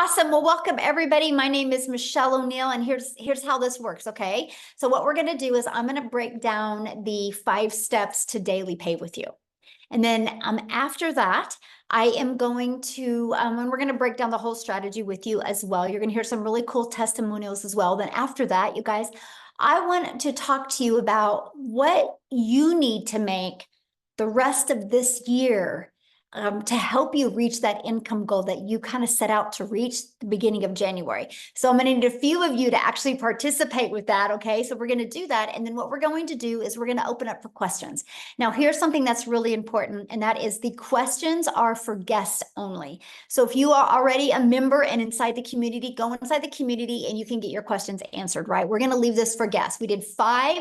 Awesome. Well, welcome everybody. My name is Michelle O'Neill, and here's how this works, okay? So what we're going to do is I'm going to break down the 5 steps to daily pay with you. And then after that, I am going to, and we're going to break down the whole strategy with you as well. You're going to hear some really cool testimonials as well. Then after that, you guys, I want to talk to you about what you need to make the rest of this year to help you reach that income goal that you kind of set out to reach the beginning of January. So I'm going to need a few of you to actually participate with that. Okay. So we're going to do that. And then what we're going to do is we're going to open up for questions. Now, here's something that's really important, and that is the questions are for guests only. So if you are already a member and inside the community, go inside the community and you can get your questions answered, right? We're going to leave this for guests. We did 5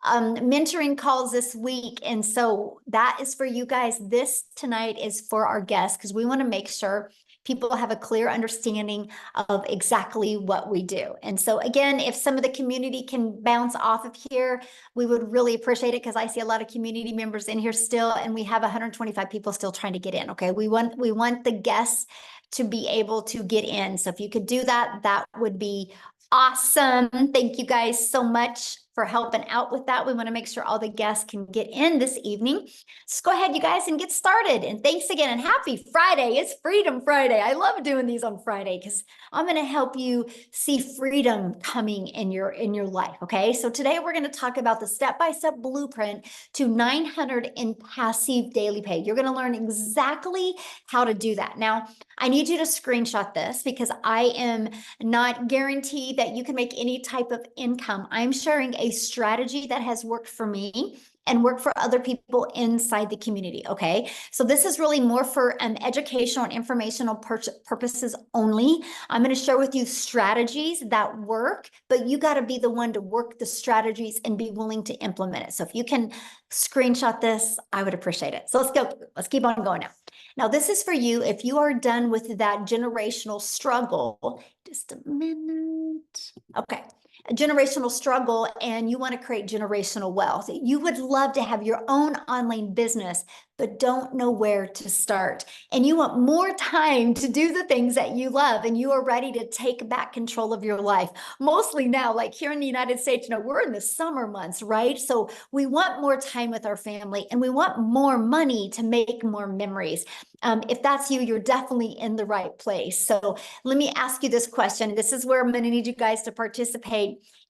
mentoring calls this week. And so that is for you guys. This tonight is for our guests because we want to make sure people have a clear understanding of exactly what we do. And so again, if some of the community can bounce off of here, we would really appreciate it because I see a lot of community members in here still, and we have 125 people still trying to get in. Okay. We want the guests to be able to get in. So if you could do that, that would be awesome. Thank you guys so much for helping out with that. We want to make sure all the guests can get in this evening. So go ahead, you guys, and get started. And thanks again, and happy Friday. It's Freedom Friday. I love doing these on Friday because I'm going to help you see freedom coming in your life. Okay. So today we're going to talk about the step-by-step blueprint to 900 in passive daily pay. You're going to learn exactly how to do that. Now, I need you to screenshot this because I am not guaranteed that you can make any type of income. I'm sharing a strategy that has worked for me and work for other people inside the community. Okay. So this is really more for educational and informational purposes only. I'm going to share with you strategies that work, but you got to be the one to work the strategies and be willing to implement it. So if you can screenshot this, I would appreciate it. So let's go. Let's keep on going now. Now, this is for you if you are done with that generational struggle. Just a minute. Okay. A generational struggle, and you want to create generational wealth. You would love to have your own online business, but don't know where to start. And you want more time to do the things that you love, and you are ready to take back control of your life. Mostly now, like here in the United States, we're in the summer months, right? So we want more time with our family, and we want more money to make more memories. If that's you, you're definitely in the right place. So let me ask you this question. This is where I'm going to need you guys to participate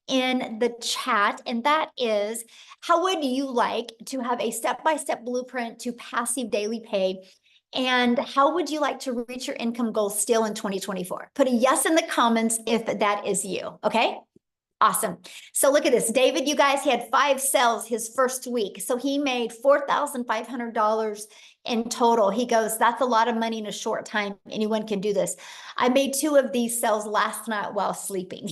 in the chat. And that is, how would you like to have a step-by-step blueprint to passive daily pay? And how would you like to reach your income goals still in 2024? Put a yes in the comments if that is you. Okay. Awesome. So look at this. David, you guys, he had 5 sales his first week. So he made $4,500 in total. He goes, that's a lot of money in a short time. Anyone can do this. I made 2 of these sales last night while sleeping.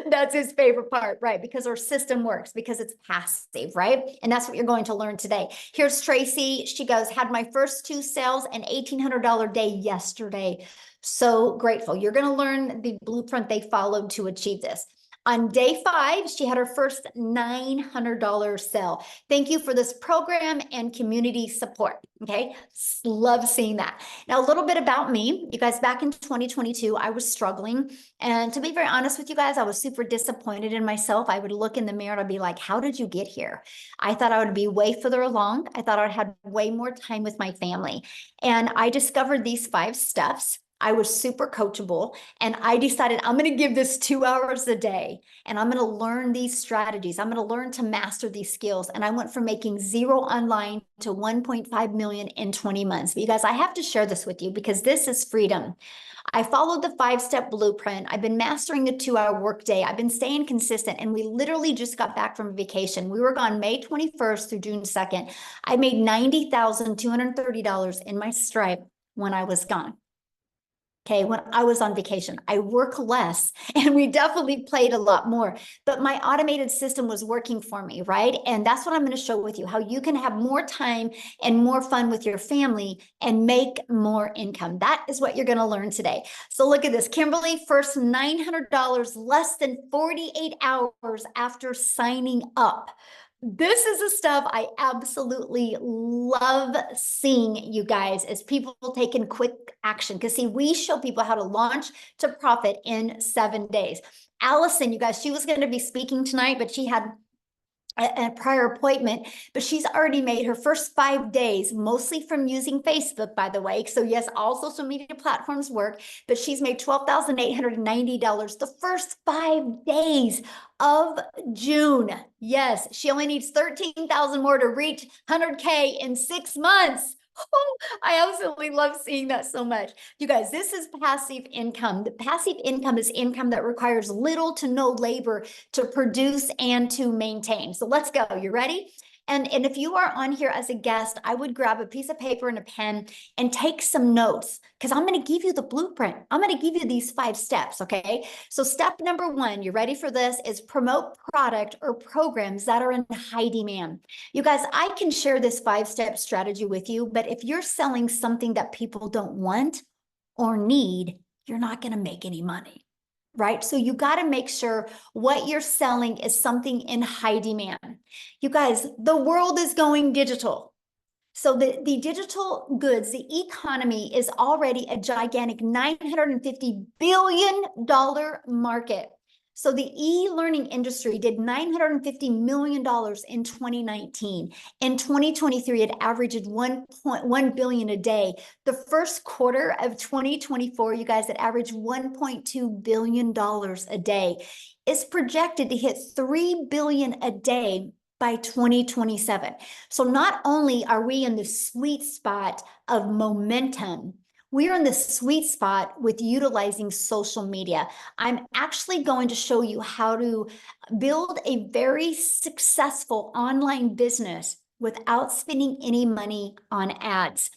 That's his favorite part, right? Because our system works, because it's passive, right? And that's what you're going to learn today. Here's Tracy. She goes, had my first 2 sales and $1,800 day yesterday. So grateful. You're going to learn the blueprint they followed to achieve this. On day 5, she had her first $900 sale. Thank you for this program and community support. Okay. Love seeing that. Now, a little bit about me. You guys, back in 2022, I was struggling. And to be very honest with you guys, I was super disappointed in myself. I would look in the mirror and I'd be like, how did you get here? I thought I would be way further along. I thought I'd had way more time with my family. And I discovered these 5 steps. I was super coachable, and I decided I'm going to give this 2 hours a day, and I'm going to learn these strategies. I'm going to learn to master these skills. And I went from making 0 online to 1.5 million in 20 months. But you guys, I have to share this with you because this is freedom. I followed the 5-step blueprint. I've been mastering the 2-hour workday. I've been staying consistent, and we literally just got back from vacation. We were gone May 21st through June 2nd. I made $90,230 in my Stripe when I was gone. Okay, when I was on vacation, I work less, and we definitely played a lot more, but my automated system was working for me, right? And that's what I'm going to show with you, how you can have more time and more fun with your family and make more income. That is what you're going to learn today. So look at this. Kimberly, first $900 less than 48 hours after signing up. This is the stuff I absolutely love seeing, you guys, as people taking quick action. Because see, we show people how to launch to profit in 7 days. Allison, you guys, she was going to be speaking tonight, but she had a prior appointment, but she's already made her first 5 days, mostly from using Facebook, by the way. So yes, all social media platforms work, but she's made $12,890 the first 5 days of June. Yes, she only needs 13,000 more to reach 100K in 6 months. Oh, I absolutely love seeing that so much. You guys, this is passive income. The passive income is income that requires little to no labor to produce and to maintain. So let's go. You ready? And if you are on here as a guest, I would grab a piece of paper and a pen and take some notes because I'm going to give you the blueprint. I'm going to give you these 5 steps. Okay. So step number 1, you ready for this, is promote product or programs that are in high demand. You guys, I can share this 5-step strategy with you, but if you're selling something that people don't want or need, you're not going to make any money. Right? So you got to make sure what you're selling is something in high demand. You guys, the world is going digital. So the digital goods, the economy is already a gigantic $950 billion market. So the e-learning industry did $950 million in 2019. In 2023, it averaged 1.1 billion a day. The first quarter of 2024, you guys, it averaged $1.2 billion a day. It's projected to hit 3 billion a day by 2027. So not only are we in the sweet spot of momentum, we're in the sweet spot with utilizing social media. I'm actually going to show you how to build a very successful online business without spending any money on ads.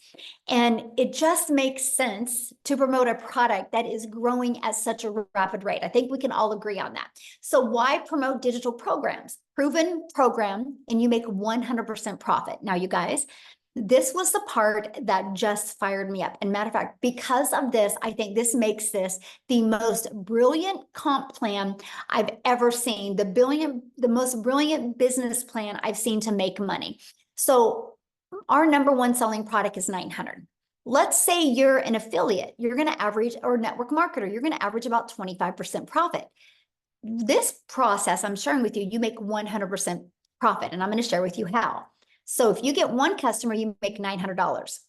And it just makes sense to promote a product that is growing at such a rapid rate. I think we can all agree on that. So why promote digital programs? Proven program, and you make 100% profit. Now, you guys, this was the part that just fired me up. And matter of fact, because of this, I think this makes this the most brilliant comp plan I've ever seen, the most brilliant business plan I've seen to make money. So our number 1 selling product is 900. Let's say you're an affiliate, you're going to average, or network marketer, you're going to average about 25% profit. This process I'm sharing with you, you make 100% profit, and I'm going to share with you how. So if you get 1 customer, you make $900.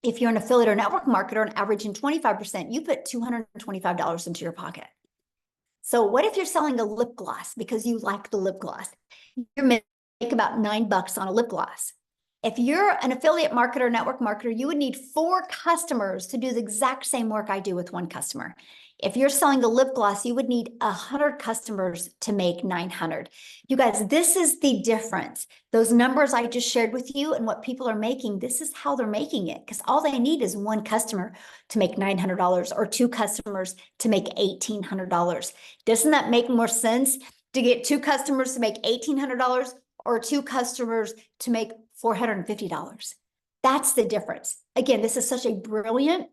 If you're an affiliate or network marketer and averaging 25%, you put $225 into your pocket. So what if you're selling a lip gloss because you like the lip gloss? You make about $9 on a lip gloss. If you're an affiliate marketer, network marketer, you would need 4 customers to do the exact same work I do with 1 customer. If you're selling a lip gloss, you would need 100 customers to make 900. You guys, this is the difference. Those numbers I just shared with you and what people are making, this is how they're making it, because all they need is 1 customer to make $900 or 2 customers to make $1,800. Doesn't that make more sense to get 2 customers to make $1,800 or 2 customers to make $450? That's the difference. Again, this is such a brilliant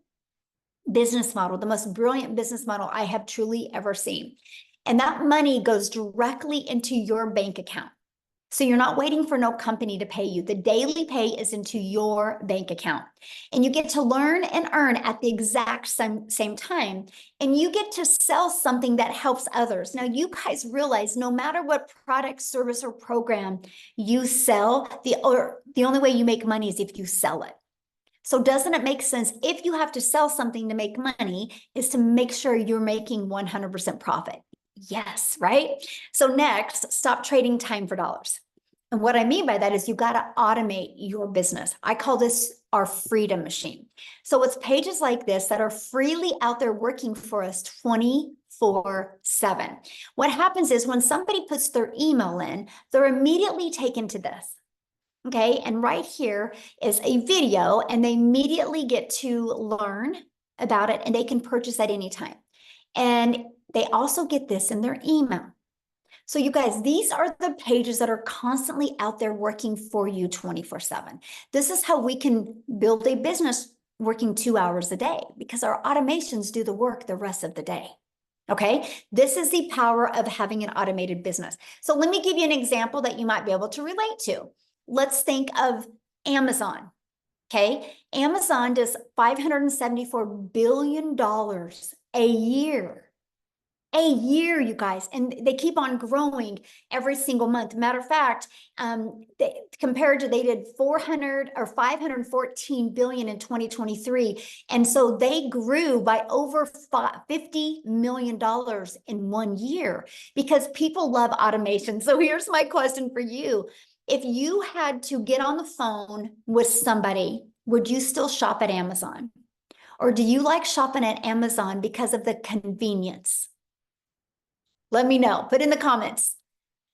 business model, the most brilliant business model I have truly ever seen. And that money goes directly into your bank account. So you're not waiting for no company to pay you. The daily pay is into your bank account. And you get to learn and earn at the exact same time. And you get to sell something that helps others. Now, you guys realize no matter what product, service, or program you sell, the only way you make money is if you sell it. So doesn't it make sense, if you have to sell something to make money, is to make sure you're making 100% profit? Yes, right? So next, stop trading time for dollars. And what I mean by that is you got to automate your business. I call this our freedom machine. So it's pages like this that are freely out there working for us 24/7. What happens is when somebody puts their email in, they're immediately taken to this. Okay, and right here is a video, and they immediately get to learn about it, and they can purchase at any time. And they also get this in their email. So you guys, these are the pages that are constantly out there working for you 24/7. This is how we can build a business working 2 hours a day, because our automations do the work the rest of the day. Okay, this is the power of having an automated business. So let me give you an example that you might be able to relate to. Let's think of Amazon. Okay, Amazon does $574 billion a year. A year, you guys, and they keep on growing every single month. Matter of fact, they did 400 or 514 billion in 2023, and so they grew by over $50 million in 1 year because people love automation. So here's my question for you: if you had to get on the phone with somebody, would you still shop at Amazon, or do you like shopping at Amazon because of the convenience? Let me know. Put in the comments.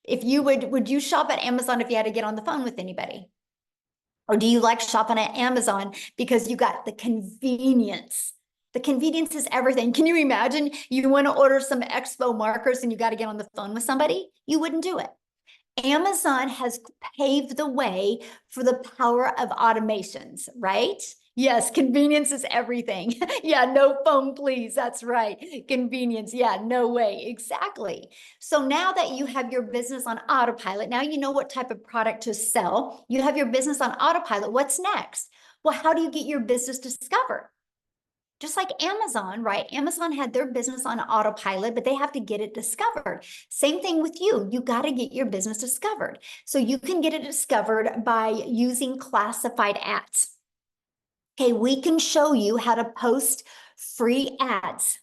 If you would you shop at Amazon if you had to get on the phone with anybody? Or do you like shopping at Amazon because you got the convenience? The convenience is everything. Can you imagine you want to order some Expo markers and you got to get on the phone with somebody? You wouldn't do it. Amazon has paved the way for the power of automations, right? Yes, convenience is everything. Yeah, no phone, please. That's right. Convenience. Yeah, no way. Exactly. So now that you have your business on autopilot, now you know what type of product to sell. You have your business on autopilot. What's next? Well, how do you get your business discovered? Just like Amazon, right? Amazon had their business on autopilot, but they have to get it discovered. Same thing with you. You got to get your business discovered. So you can get it discovered by using classified ads. Okay, we can show you how to post free ads.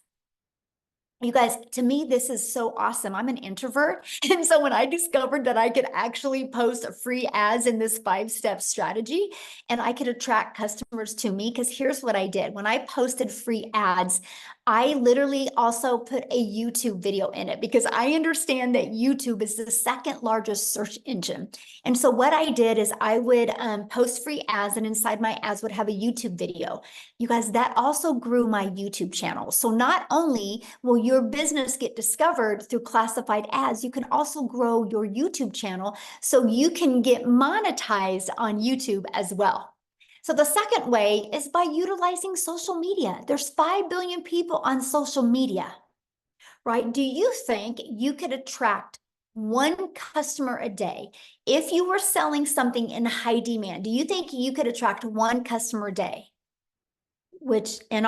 You guys, to me, this is so awesome. I'm an introvert. And so when I discovered that I could actually post free ads in this 5-step strategy and I could attract customers to me, because here's what I did. When I posted free ads, I literally also put a YouTube video in it because I understand that YouTube is the second largest search engine. And so what I did is I would post free ads, and inside my ads would have a YouTube video. You guys, that also grew my YouTube channel. So not only will your business get discovered through classified ads, you can also grow your YouTube channel so you can get monetized on YouTube as well. So the second way is by utilizing social media. There's 5 billion people on social media, right? Do you think you could attract one customer a day if you were selling something in high demand? Do you think you could attract one customer a day? Which in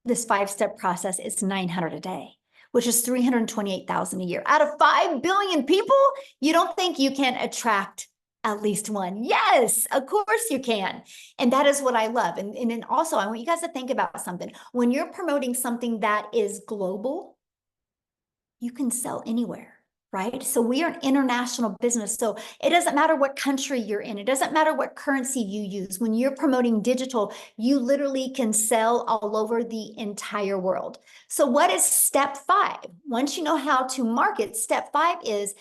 this 5-step process is 900 a day, which is 328,000 a year. Out of 5 billion people, you don't think you can attract at least one? Yes, of course you can. And that is what I love. And then also, I want you guys to think about something. When you're promoting something that is global, you can sell anywhere. Right? So we are an international business. So it doesn't matter what country you're in. It doesn't matter what currency you use. When you're promoting digital, you literally can sell all over the entire world. So what is step 5? Once you know how to market, step 5 is,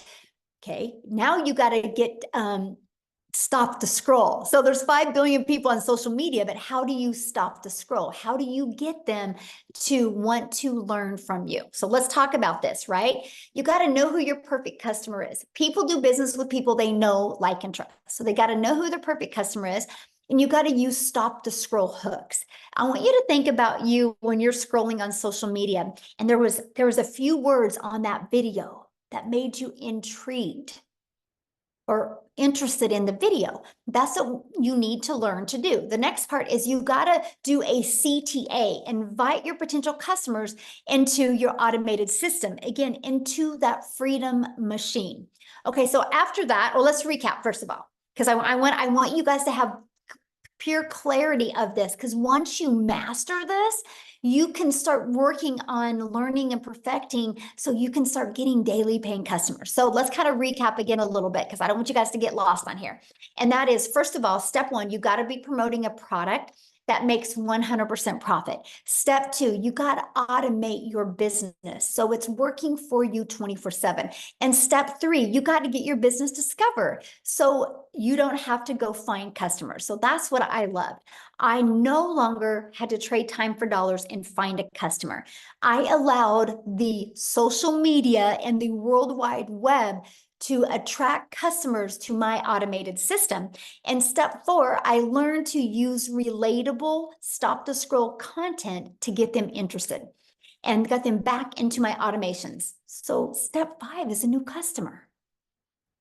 okay, now you got to get stop the scroll. So there's 5 billion people on social media, but how do you stop the scroll? How do you get them to want to learn from you? So let's talk about this, right? You got to know who your perfect customer is. People do business with people they know, like, and trust. So they got to know who their perfect customer is. And you got to use stop the scroll hooks. I want you to think about you when you're scrolling on social media, and there was a few words on that video that made you intrigued or interested in the video. That's what you need to learn to do. The next part is you got to do a CTA, invite your potential customers into your automated system, again, into that freedom machine. Okay, so after that, well, let's recap first of all, because I want you guys to have pure clarity of this, because once you master this, you can start working on learning and perfecting so you can start getting daily paying customers. So let's kind of recap again a little bit, because I don't want you guys to get lost on here. And that is, first of all, step 1, you got to be promoting a product that makes 100% profit. Step 2, you got to automate your business so it's working for you 24/7. And step 3, you got to get your business discovered so you don't have to go find customers. So that's what I loved. I no longer had to trade time for dollars and find a customer. I allowed the social media and the World Wide Web to attract customers to my automated system. And step 4, I learned to use relatable stop the scroll content to get them interested. and got them back into my automations. So step 5 is a new customer.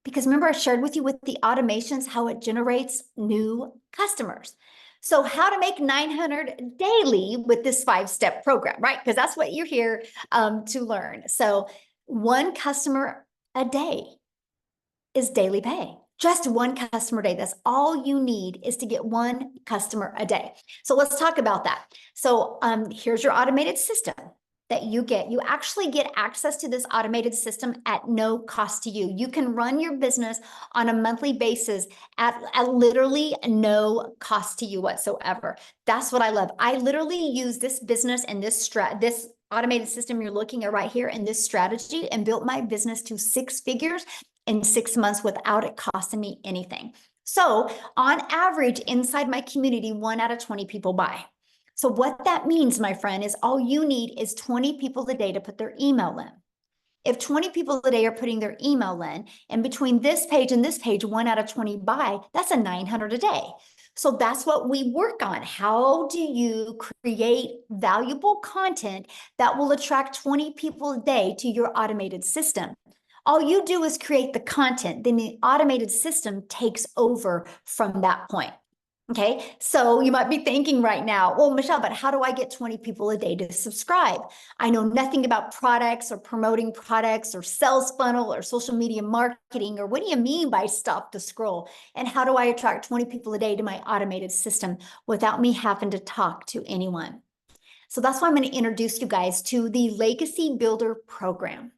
Because remember, I shared with you with the automations how it generates new customers. So how to make 900 daily with this 5-step program, right? Because that's what you're here to learn. So one customer a day is daily pay. Just one customer a day. That's all you need, is to get one customer a day. So let's talk about that. So here's your automated system that you get. You actually get access to this automated system at no cost to you. You can run your business on a monthly basis at literally no cost to you whatsoever. That's what I love. I literally use this business and this automated system you're looking at right here in this strategy, and built my business to 6 figures in 6 months without it costing me anything. So on average, inside my community, 1 out of 20 people buy. So what that means, my friend, is all you need is 20 people a day to put their email in. If 20 people a day are putting their email in, and between this page and this page, 1 out of 20 buy, that's a 900 a day. So that's what we work on. How do you create valuable content that will attract 20 people a day to your automated system? All you do is create the content, then the automated system takes over from that point. Okay, so you might be thinking right now, well, Michelle, but how do I get 20 people a day to subscribe? I know nothing about products or promoting products or sales funnel or social media marketing, or what do you mean by stop the scroll? And how do I attract 20 people a day to my automated system without me having to talk to anyone? So that's why I'm going to introduce you guys to the Legacy Builder program.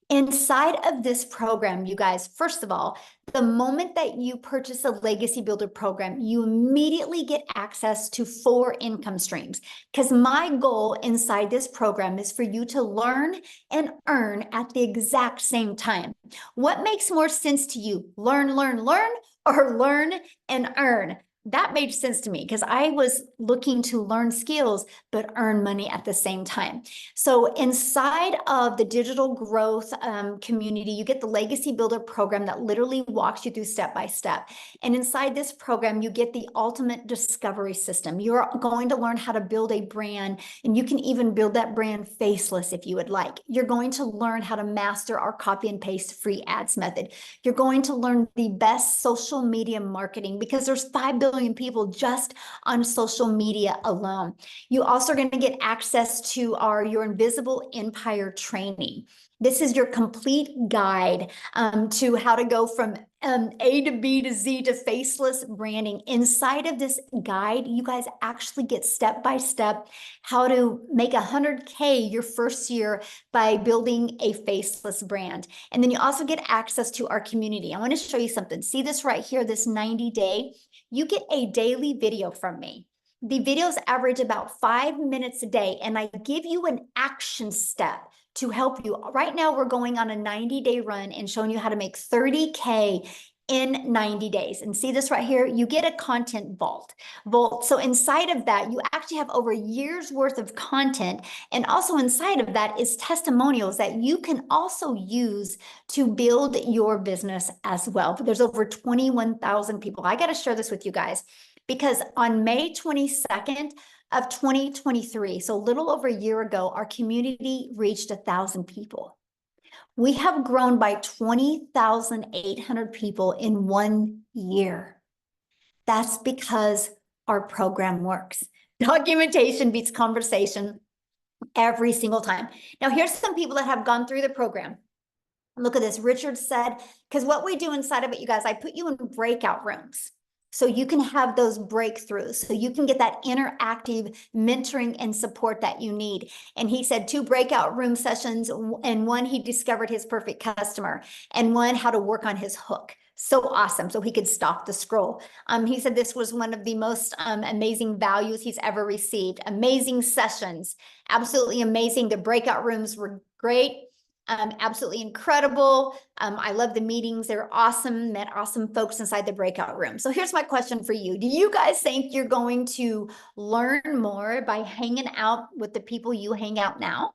Inside of this program, you guys, first of all, the moment that you purchase a Legacy Builder program, you immediately get access to 4 income streams. Because my goal inside this program is for you to learn and earn at the exact same time. What makes more sense to you? Learn, or learn and earn? That made sense to me because I was looking to learn skills but earn money at the same time. So inside of the digital growth community, you get the Legacy Builder program that literally walks you through step by step. And inside this program, you get the ultimate discovery system. You're going to learn how to build a brand, and you can even build that brand faceless if you would like. You're going to learn how to master our copy and paste free ads method. You're going to learn the best social media marketing, because there's 5 billion people just on social media alone. You also are going to get access to your Invisible Empire training. This is your complete guide to how to go from A to B to Z to faceless branding. Inside of this guide, you guys actually get step-by-step how to make 100K your first year by building a faceless brand. And then you also get access to our community. I want to show you something. See this right here, this 90-day? You get a daily video from me. The videos average about 5 minutes a day, and I give you an action step to help you. Right now, we're going on a 90-day run and showing you how to make 30K in 90 days. And see this right here? You get a content vault. So inside of that, you actually have over a year's worth of content. And also inside of that is testimonials that you can also use to build your business as well. But there's over 21,000 people. I got to share this with you guys, because on May 22nd of 2023, so a little over a year ago, our community reached 1,000 people. We have grown by 20,800 people in 1 year. That's because our program works. Documentation beats conversation every single time. Now, here's some people that have gone through the program. Look at this. Richard said, because what we do inside of it, you guys, I put you in breakout rooms, so you can have those breakthroughs, so you can get that interactive mentoring and support that you need. And he said 2 breakout room sessions, and 1, he discovered his perfect customer, and 1, how to work on his hook. So awesome. So he could stop the scroll. He said this was one of the most amazing values he's ever received. Amazing sessions. Absolutely amazing. The breakout rooms were great. Absolutely incredible. I love the meetings. They're awesome. Met awesome folks inside the breakout room. So here's my question for you. Do you guys think you're going to learn more by hanging out with the people you hang out now?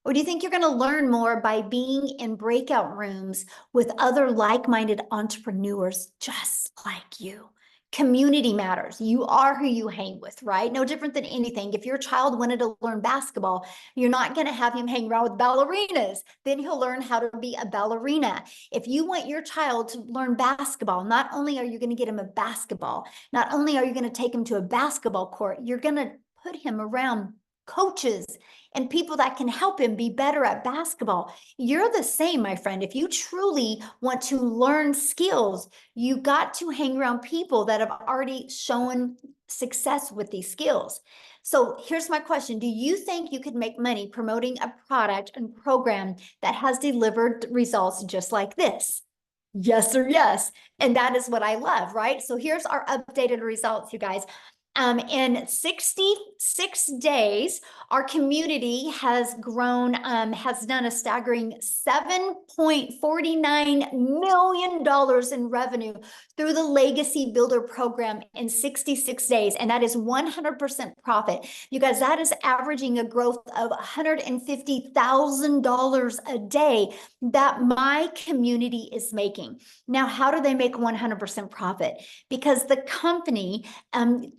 Or do you think you're going to learn more by being in breakout rooms with other like-minded entrepreneurs just like you? Community matters. You are who you hang with, right? No different than anything. If your child wanted to learn basketball, you're not going to have him hang around with ballerinas. Then he'll learn how to be a ballerina. If you want your child to learn basketball, not only are you going to get him a basketball, not only are you going to take him to a basketball court, you're going to put him around coaches and people that can help him be better at basketball. You're the same, my friend. If you truly want to learn skills, you got to hang around people that have already shown success with these skills. So here's my question. Do you think you could make money promoting a product and program that has delivered results just like this? Yes or yes. And that is what I love, right? So here's our updated results, you guys. In 66 days, our community has grown, has done a staggering $7.49 million in revenue through the Legacy Builder program in 66 days. And that is 100% profit. You guys, that is averaging a growth of $150,000 a day that my community is making. Now, how do they make 100% profit? Because the company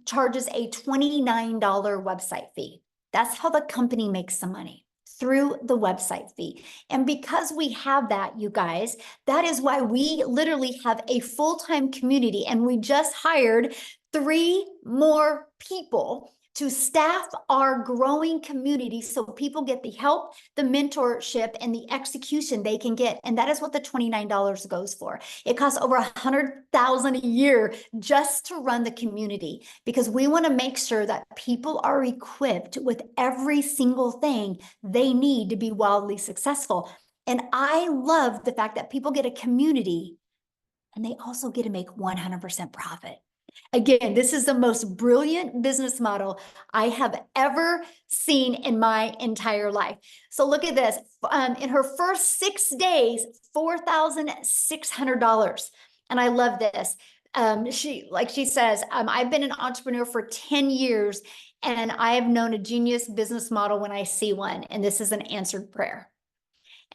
charges a $29 website fee. That's how the company makes some money, through the website fee. And because we have that, you guys, that is why we literally have a full-time community, and we just hired 3 more people to staff our growing community so people get the help, the mentorship, and the execution they can get. And that is what the $29 goes for. It costs over $100,000 a year just to run the community, because we want to make sure that people are equipped with every single thing they need to be wildly successful. And I love the fact that people get a community and they also get to make 100% profit. Again, this is the most brilliant business model I have ever seen in my entire life. So look at this. In her first 6 days, $4,600. And I love this. She says, I've been an entrepreneur for 10 years, and I have known a genius business model when I see one. And this is an answered prayer.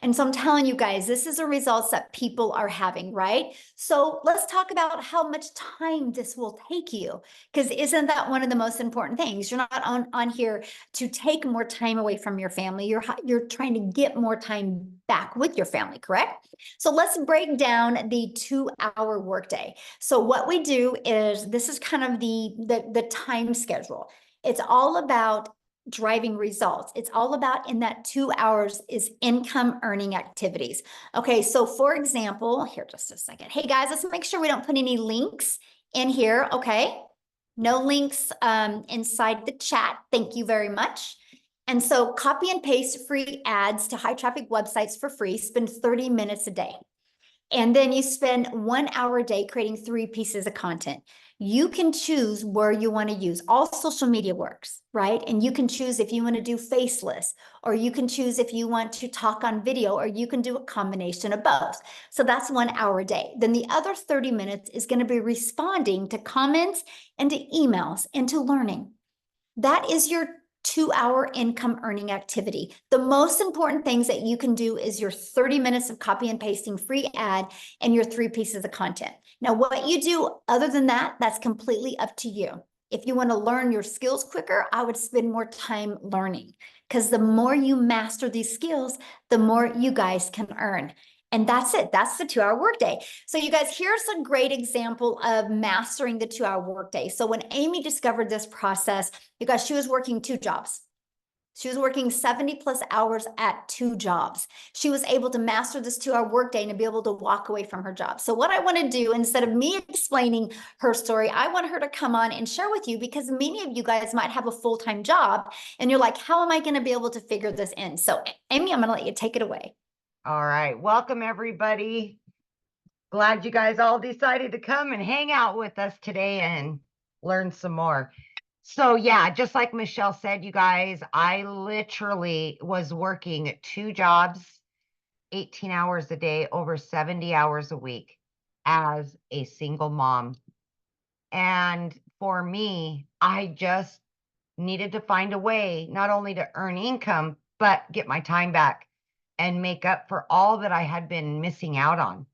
And so I'm telling you guys, this is the results that people are having, right? So let's talk about how much time this will take you, because isn't that one of the most important things? You're not on here to take more time away from your family. You're trying to get more time back with your family, correct? So let's break down the 2-hour workday. So what we do is, this is kind of the time schedule. It's all about driving results. It's all about, in that 2 hours, is income earning activities. Okay, so for example, here, just a second. Hey guys, let's make sure we don't put any links in here. Okay, no links inside the chat. Thank you very much. And so copy and paste free ads to high traffic websites for free. Spend 30 minutes a day. And then you spend 1 hour a day creating 3 pieces of content. You can choose where you want to use. All social media works, right? And you can choose if you want to do faceless, or you can choose if you want to talk on video, or you can do a combination of both. So that's 1 hour a day. Then the other 30 minutes is going to be responding to comments and to emails and to learning. That is your 2-hour income earning activity. The most important things that you can do is your 30 minutes of copy and pasting free ad and your 3 pieces of content. Now, what you do other than that, that's completely up to you. If you want to learn your skills quicker, I would spend more time learning, because the more you master these skills, the more you guys can earn. And that's it. That's the 2-hour workday. So you guys, here's a great example of mastering the 2-hour workday. So when Amy discovered this process, you guys, she was working 2 jobs. She was working 70 plus hours at 2 jobs. She was able to master this 2-hour workday and to be able to walk away from her job. So what I want to do, instead of me explaining her story, I want her to come on and share with you, because many of you guys might have a full-time job and you're like, how am I going to be able to figure this in? So Amy, I'm going to let you take it away. All right. Welcome, everybody. Glad you guys all decided to come and hang out with us today and learn some more. So yeah, just like Michelle said, you guys, I literally was working 2 jobs, 18 hours a day, over 70 hours a week as a single mom. And for me, I just needed to find a way not only to earn income, but get my time back and make up for all that I had been missing out on.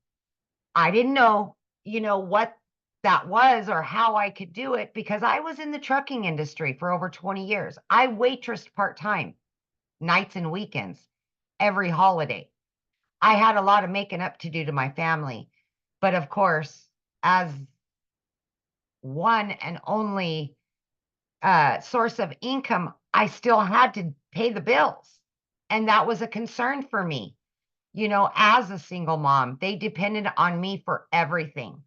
I didn't know, what that was or how I could do it because I was in the trucking industry for over 20 years. I waitressed part-time, nights and weekends, every holiday. I had a lot of making up to do to my family. But of course, as one and only source of income, I still had to pay the bills. And that was a concern for me. You know, as a single mom, they depended on me for everything.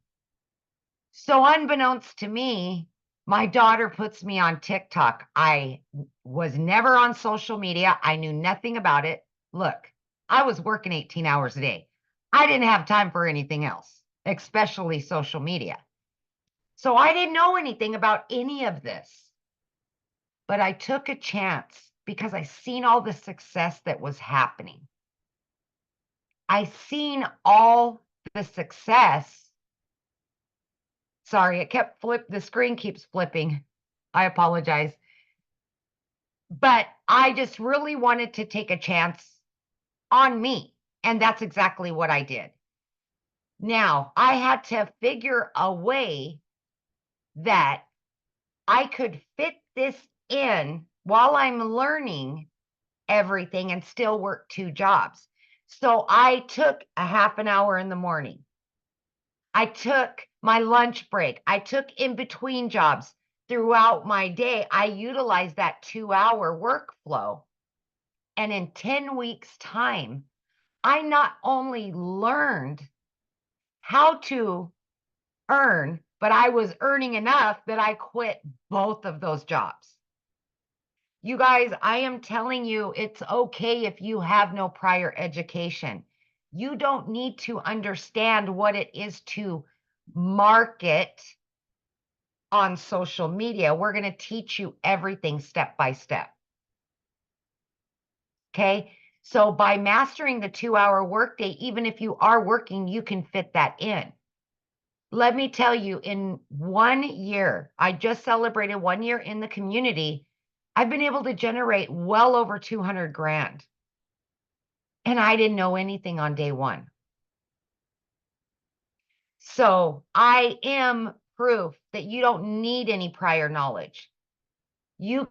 So unbeknownst to me, my daughter puts me on TikTok. I was never on social media. I knew nothing about it. Look, I was working 18 hours a day. I didn't have time for anything else, especially social media. So I didn't know anything about any of this. But I took a chance because I seen all the success that was happening. I seen all the success. Sorry, the screen keeps flipping. I apologize. But I just really wanted to take a chance on me. And that's exactly what I did. Now, I had to figure a way that I could fit this in while I'm learning everything and still work 2 jobs. So I took a half an hour in the morning. I took my lunch break. I took in between jobs throughout my day. I utilized that 2-hour workflow. And in 10 weeks' time, I not only learned how to earn, but I was earning enough that I quit both of those jobs. You guys, I am telling you, it's okay if you have no prior education. You don't need to understand what it is to market on social media. We're going to teach you everything step by step. Okay. So by mastering the 2-hour workday, even if you are working, you can fit that in. Let me tell you, in 1 year, I just celebrated 1 year in the community. I've been able to generate well over 200 grand. And I didn't know anything on day one. So I am proof that you don't need any prior knowledge. You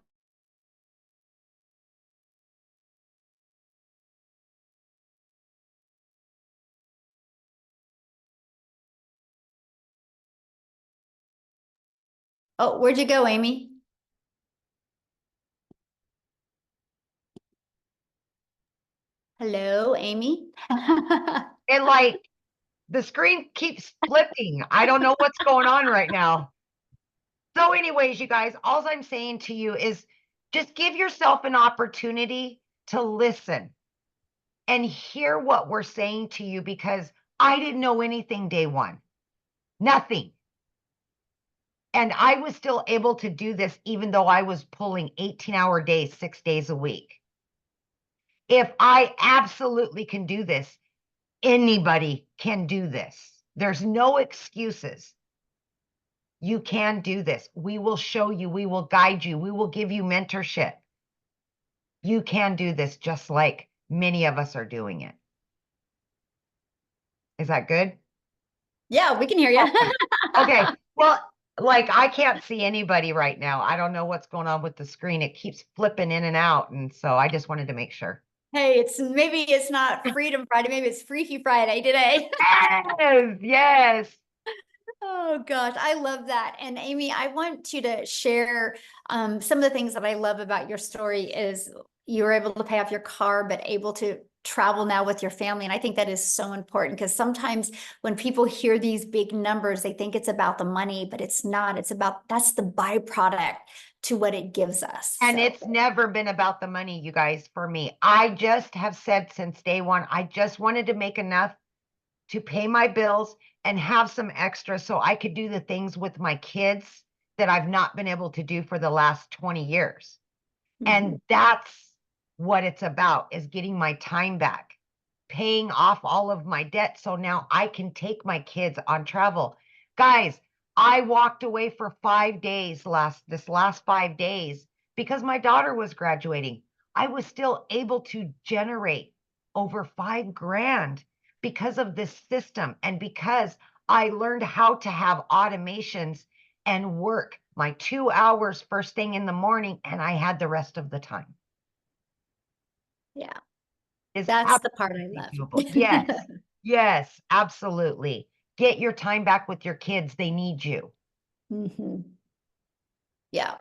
Oh, where'd you go, Amy? Hello, Amy? and like the screen keeps flipping. I don't know what's going on right now. So anyways, you guys, all I'm saying to you is just give yourself an opportunity to listen and hear what we're saying to you, because I didn't know anything day one, nothing. And I was still able to do this even though I was pulling 18-hour days, 6 days a week. If I absolutely can do this, anybody can do this. There's no excuses. You can do this. We will show you, we will guide you, we will give you mentorship. You can do this just like many of us are doing it. Is that good? Yeah, we can hear you. Okay. Well, like I can't see anybody right now. I don't know what's going on with the screen. It keeps flipping in and out. And so I just wanted to make sure. Hey, maybe it's not Freedom Friday, maybe it's Freaky Friday today. Yes, yes. Oh gosh, I love that. And Amy, I want you to share some of the things that I love about your story is you were able to pay off your car, but able to travel now with your family. And I think that is so important because sometimes when people hear these big numbers, they think it's about the money, but it's not. It's about, that's the byproduct to what it gives us. And So. it's never been about the money, you guys, for me. I just have said since day one, I just wanted to make enough to pay my bills and have some extra so I could do the things with my kids that I've not been able to do for the last 20 years. And that's what it's about, is getting my time back, paying off all of my debt. So now I can take my kids on travel. Guys, I walked away for 5 days this last 5 days because my daughter was graduating. I was still able to generate over 5 grand because of this system and because I learned how to have automations and work my 2 hours first thing in the morning, and I had the rest of the time. Yeah, Is that's the part I absolutely love. doable. Yes, yes, absolutely. Get your time back with your kids. They need you. Mhm. Yeah.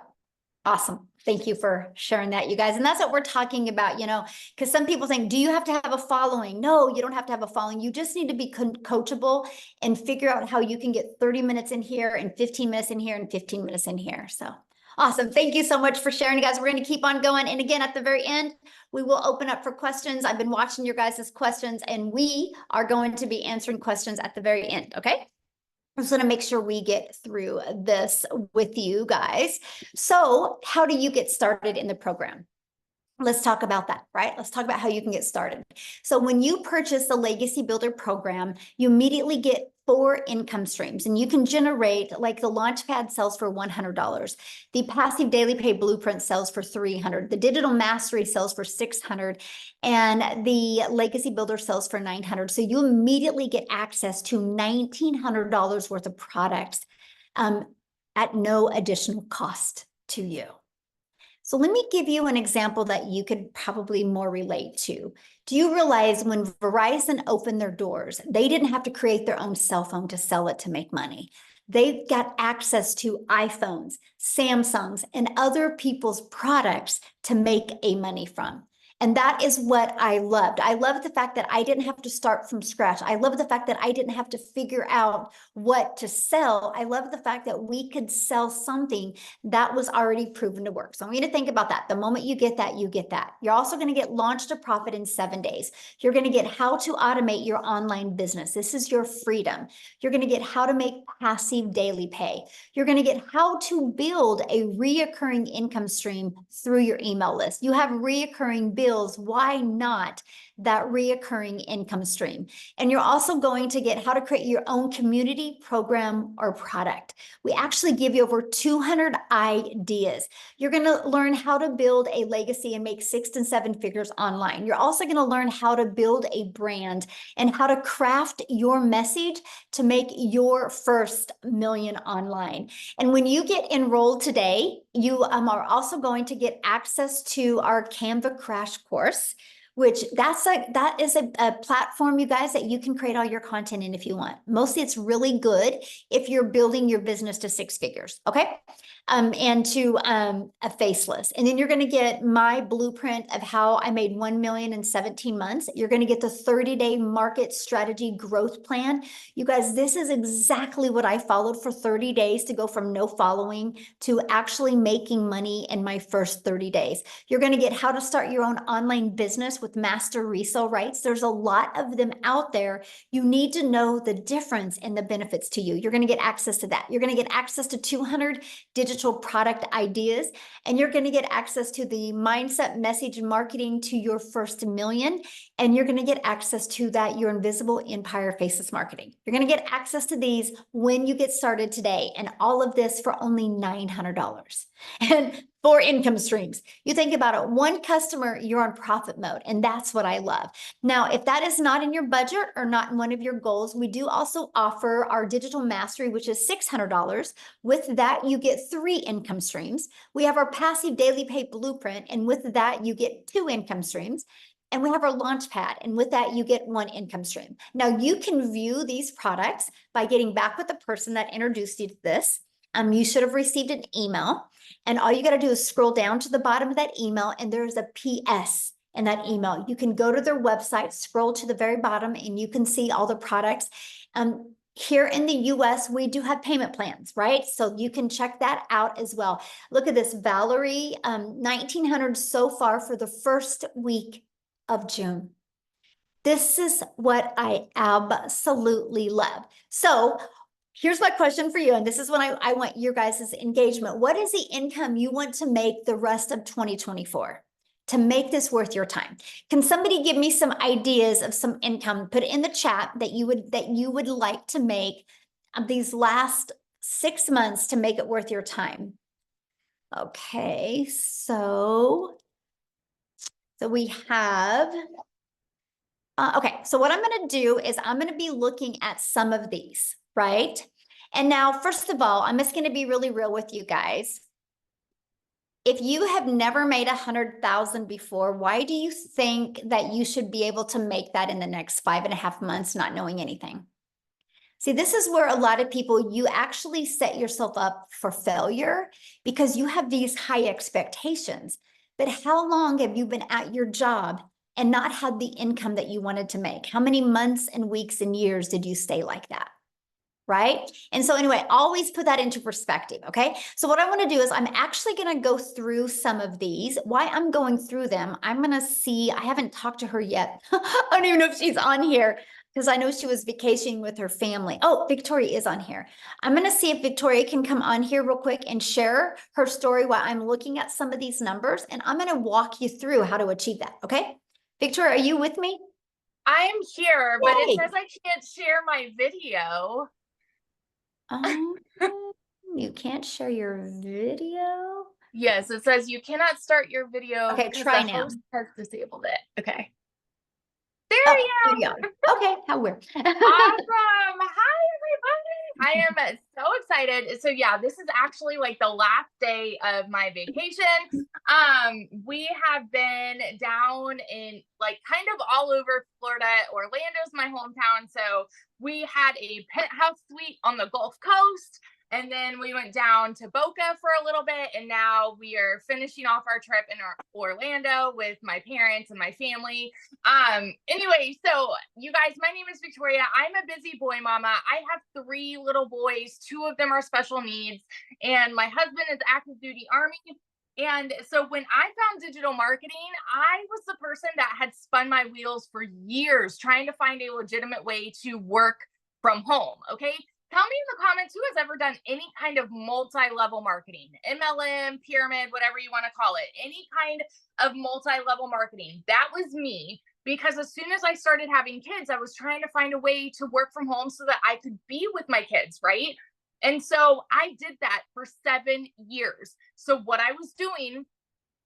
Awesome. Thank you for sharing that, you guys. And that's what we're talking about, because some people think, do you have to have a following? No, you don't have to have a following. You just need to be coachable and figure out how you can get 30 minutes in here and 15 minutes in here and 15 minutes in here. So awesome. Thank you so much for sharing, guys. We're going to keep on going. And again, at the very end, we will open up for questions. I've been watching your guys' questions, and we are going to be answering questions at the very end. Okay. I just want to make sure we get through this with you guys. So, how do you get started in the program? Let's talk about that, right? Let's talk about how you can get started. So when you purchase the Legacy Builder program, you immediately get 4 income streams, and you can generate, like the Launchpad sells for $100. The Passive Daily Pay Blueprint sells for $300. The Digital Mastery sells for $600, and the Legacy Builder sells for $900. So you immediately get access to $1,900 worth of products at no additional cost to you. So let me give you an example that you could probably more relate to. Do you realize when Verizon opened their doors, they didn't have to create their own cell phone to sell it to make money? They got access to iPhones, Samsungs, and other people's products to make a money from. And that is what I loved. I loved the fact that I didn't have to start from scratch. I love the fact that I didn't have to figure out what to sell. I love the fact that we could sell something that was already proven to work. So I want you to think about that. The moment you get that, you get that. You're also going to get Launch to Profit in 7 days. You're going to get how to automate your online business. This is your freedom. You're going to get how to make passive daily pay. You're going to get how to build a reoccurring income stream through your email list. You have reoccurring bills. Why not that reoccurring income stream? And you're also going to get how to create your own community, program, or product. We actually give you over 200 ideas. You're going to learn how to build a legacy and make 6 and 7 figures online. You're also going to learn how to build a brand and how to craft your message to make your first million online. And when you get enrolled today, you are also going to get access to our Canva Crash Course, which that is a platform, you guys, that you can create all your content in if you want. Mostly it's really good if you're building your business to 6 figures, okay? And to a faceless. And then you're going to get my blueprint of how I made 1 million in 17 months. You're going to get the 30-day market strategy growth plan. You guys, this is exactly what I followed for 30 days to go from no following to actually making money in my first 30 days. You're going to get how to start your own online business with master resale rights. There's a lot of them out there. You need to know the difference and the benefits to you. You're going to get access to that. You're going to get access to 200 digital product ideas, and you're going to get access to the mindset, message, and marketing to your first million. And you're going to get access to that Your Invisible Empire Faceless Marketing. You're going to get access to these when you get started today, and all of this for only $900. And 4 income streams. You think about it, 1 customer, you're on profit mode. And that's what I love. Now, if that is not in your budget or not in one of your goals, we do also offer our Digital Mastery, which is $600. With that, you get 3 income streams. We have our Passive Daily Pay Blueprint, and with that, you get 2 income streams. And we have our Launchpad, and with that, you get 1 income stream. Now, you can view these products by getting back with the person that introduced you to this. You should have received an email, and all you got to do is scroll down to the bottom of that email, and there's a PS in that email. You can go to their website, scroll to the very bottom, and you can see all the products. Here in the US, we do have payment plans, right? So you can check that out as well. Look at this, Valerie, 1,900 so far for the first week of June. This is what I absolutely love. So here's my question for you, and this is when I want your guys' engagement. What is the income you want to make the rest of 2024 to make this worth your time? Can somebody give me some ideas of some income? Put it in the chat that you would like to make these last 6 months to make it worth your time. Okay, so we have. Okay, so what I'm going to do is I'm going to be looking at some of these. right? And now, first of all, I'm just going to be really real with you guys. If you have never made 100,000 before, why do you think that you should be able to make that in the next 5.5 months, not knowing anything? See, this is where a lot of people, you actually set yourself up for failure because you have these high expectations. But how long have you been at your job and not had the income that you wanted to make? How many months and weeks and years did you stay like that? Right? And so anyway, always put that into perspective, okay? So what I want to do is I'm actually going to go through some of these. Why I'm going through them, I'm going to see, I haven't talked to her yet. I don't even know if she's on here because I know she was vacationing with her family. Oh, Victoria is on here. I'm going to see if Victoria can come on here real quick and share her story while I'm looking at some of these numbers, and I'm going to walk you through how to achieve that, okay? Victoria, are you with me? I am here, but it Yay. says I can't share my video. You can't share your video? Yes, it says you cannot start your video Okay, because try the now. host has disabled it. Okay. There Oh, we there go. you go. Okay, how weird. Awesome. Hi, everybody. I am so excited. So yeah, this is actually like the last day of my vacation. We have been down in like kind of all over Florida. Orlando's my hometown. So we had a penthouse suite on the Gulf Coast. And then we went down to Boca for a little bit, and now we are finishing off our trip in Orlando with my parents and my family. Anyway, so you guys, my name is Victoria. I'm a busy boy mama. I have 3 little boys. 2 of them are special needs, and my husband is active duty Army. And so when I found digital marketing, I was the person that had spun my wheels for years trying to find a legitimate way to work from home. Okay. Tell me in the comments who has ever done any kind of multi-level marketing, MLM, pyramid, whatever you want to call it, any kind of multi-level marketing. That was me, because as soon as I started having kids, I was trying to find a way to work from home so that I could be with my kids, right? And so I did that for 7 years. So what I was doing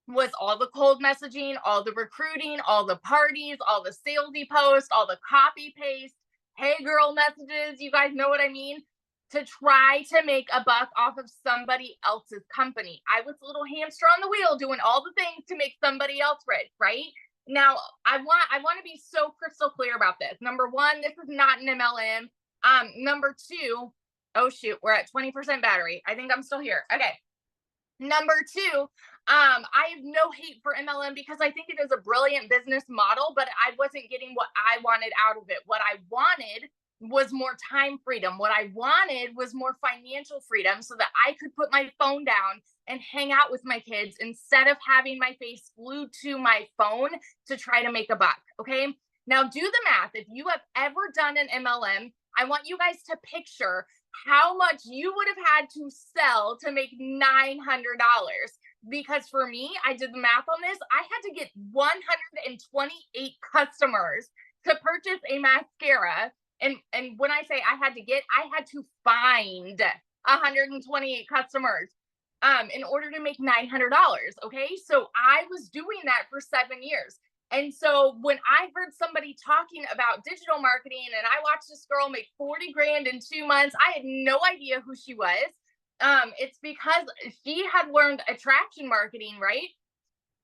was all the cold messaging, all the recruiting, all the parties, all the salesy posts, all the copy paste, hey girl messages, you guys know what I mean, to try to make a buck off of somebody else's company. I was a little hamster on the wheel doing all the things to make somebody else rich, right? Now, I want to be so crystal clear about this. Number 1, this is not an MLM. Number 2, oh shoot, we're at 20% battery. I think I'm still here. Okay. Number 2, I have no hate for MLM because I think it is a brilliant business model, but I wasn't getting what I wanted out of it. What I wanted was more time freedom. What I wanted was more financial freedom so that I could put my phone down and hang out with my kids instead of having my face glued to my phone to try to make a buck. Okay. Now do the math. If you have ever done an MLM, I want you guys to picture how much you would have had to sell to make $900. Because for me, I did the math on this. I had to get 128 customers to purchase a mascara. And when I say I had to find 128 customers in order to make $900. Okay. So I was doing that for 7 years. And so when I heard somebody talking about digital marketing and I watched this girl make 40 grand in 2 months, I had no idea who she was. It's because she had learned attraction marketing, right?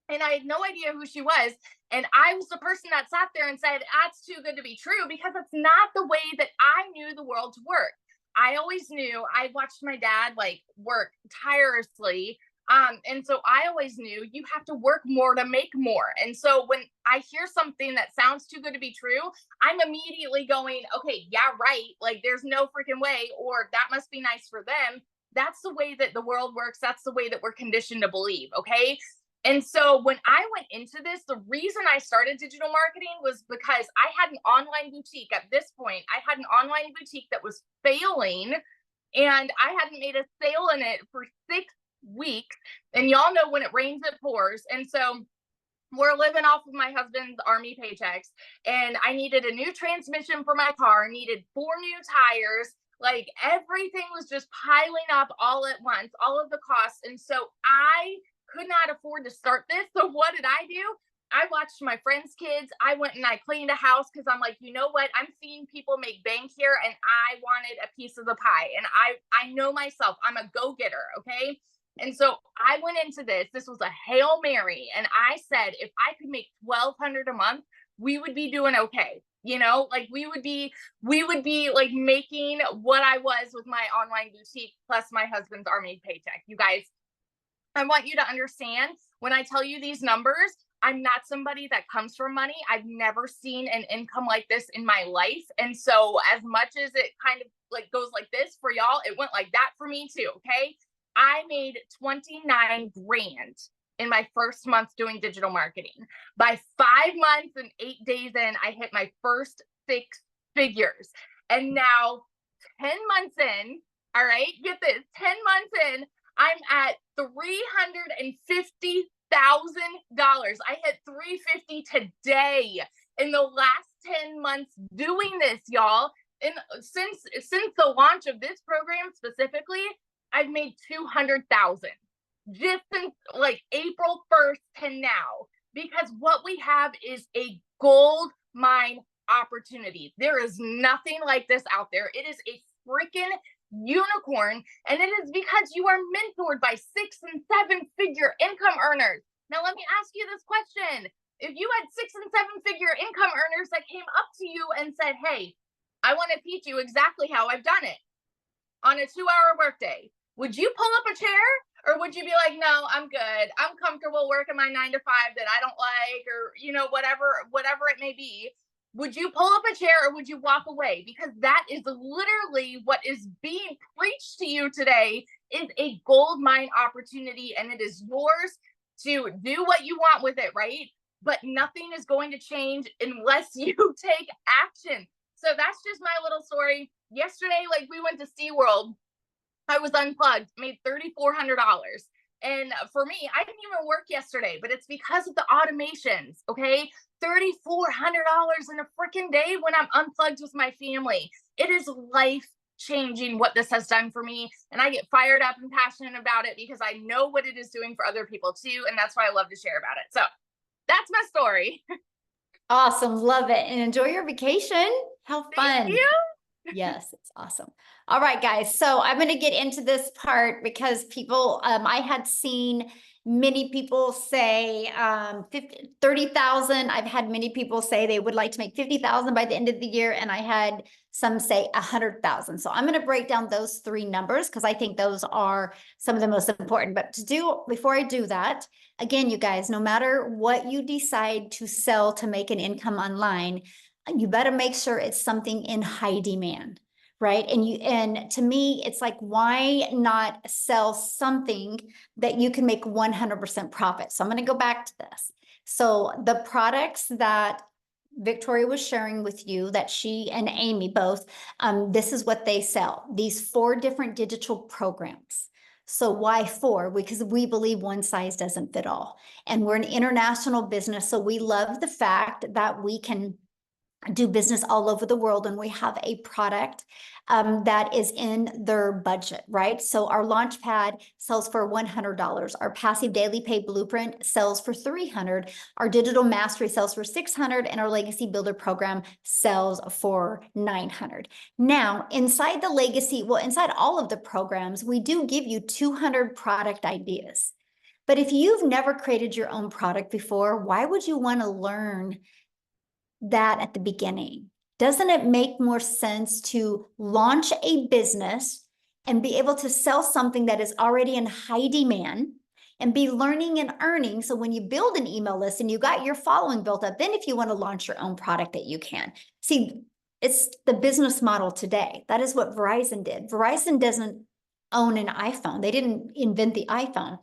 And I had no idea who she was. And I was the person that sat there and said, that's too good to be true, because it's not the way that I knew the world to work. I always knew, I watched my dad like work tirelessly. And so I always knew you have to work more to make more. And so when I hear something that sounds too good to be true, I'm immediately going, okay, yeah, right. Like there's no freaking way, or that must be nice for them. That's the way that the world works. That's the way that we're conditioned to believe. Okay. And so when I went into this, the reason I started digital marketing was because I had an online boutique. At this point, I had an online boutique that was failing, and I hadn't made a sale in it for 6 weeks. And y'all know when it rains, it pours. And so we're living off of my husband's Army paychecks, and I needed a new transmission for my car, needed 4 new tires. Like everything was just piling up all at once, all of the costs. And so I could not afford to start this. So what did I do? I watched my friends' kids. I went and I cleaned a house because I'm like, you know what? I'm seeing people make bank here and I wanted a piece of the pie. And I know myself, I'm a go-getter, okay? And so I went into this. This was a Hail Mary. And I said, if I could make $1,200 a month, we would be doing okay. You know, like we would be like making what I was with my online boutique plus my husband's Army paycheck. You guys, I want you to understand when I tell you these numbers, I'm not somebody that comes from money. I've never seen an income like this in my life. And so as much as it kind of like goes like this for y'all, it went like that for me too. Okay. I made 29 grand in my first month doing digital marketing. By 5 months and 8 days in, I hit my first 6 figures. And now 10 months in, all right, get this, 10 months in, I'm at $350,000. I hit 350 today in the last 10 months doing this, y'all. And since the launch of this program specifically, I've made 200,000 just since like April 1st to now, because what we have is a gold mine opportunity. There is nothing like this out there. It is a freaking unicorn, and it is because you are mentored by 6 and 7 figure income earners. Now let me ask you this question. If you had 6 and 7 figure income earners that came up to you and said, hey, I want to teach you exactly how I've done it on a 2-hour workday, would you pull up a chair, or would you be like, no, I'm good, I'm comfortable working my 9 to 5 that I don't like, or you know, whatever it may be? Would you pull up a chair or would you walk away? Because that is literally what is being preached to you today, is a gold mine opportunity, and it is yours to do what you want with it, right? But nothing is going to change unless you take action. So that's just my little story. Yesterday, like we went to SeaWorld, I was unplugged, made $3,400. And for me, I didn't even work yesterday, but it's because of the automations, okay? $3,400 in a freaking day when I'm unplugged with my family. It is life changing what this has done for me. And I get fired up and passionate about it because I know what it is doing for other people too. And that's why I love to share about it. So that's my story. Awesome. Love it. And enjoy your vacation. How fun. Thank you. Yes, it's awesome. All right, guys. So I'm going to get into this part because people, I had seen many people say 30,000. I've had many people say they would like to make 50,000 by the end of the year. And I had some say 100,000. So I'm going to break down those 3 numbers because I think those are some of the most important. But before I do that, again, you guys, no matter what you decide to sell to make an income online, you better make sure it's something in high demand, right? And to me, it's like, why not sell something that you can make 100% profit? So I'm going to go back to this. So the products that Victoria was sharing with you, that she and Amy both, this is what they sell. These 4 different digital programs. So why 4? Because we believe one size doesn't fit all. And we're an international business. So we love the fact that we can do business all over the world, and we have a product that is in their budget, right? So our Launchpad sells for $100. Our Passive Daily Pay Blueprint sells for $300. Our Digital Mastery sells for $600, and our Legacy Builder program sells for $900. Now, inside the Legacy, inside all of the programs, we do give you 200 product ideas. But if you've never created your own product before, why would you want to learn that at the beginning? Doesn't it make more sense to launch a business and be able to sell something that is already in high demand and be learning and earning? So when you build an email list and you got your following built up, then if you want to launch your own product, that you can. See, it's the business model today. That is what Verizon did. Verizon doesn't own an iPhone. They didn't invent the iPhone.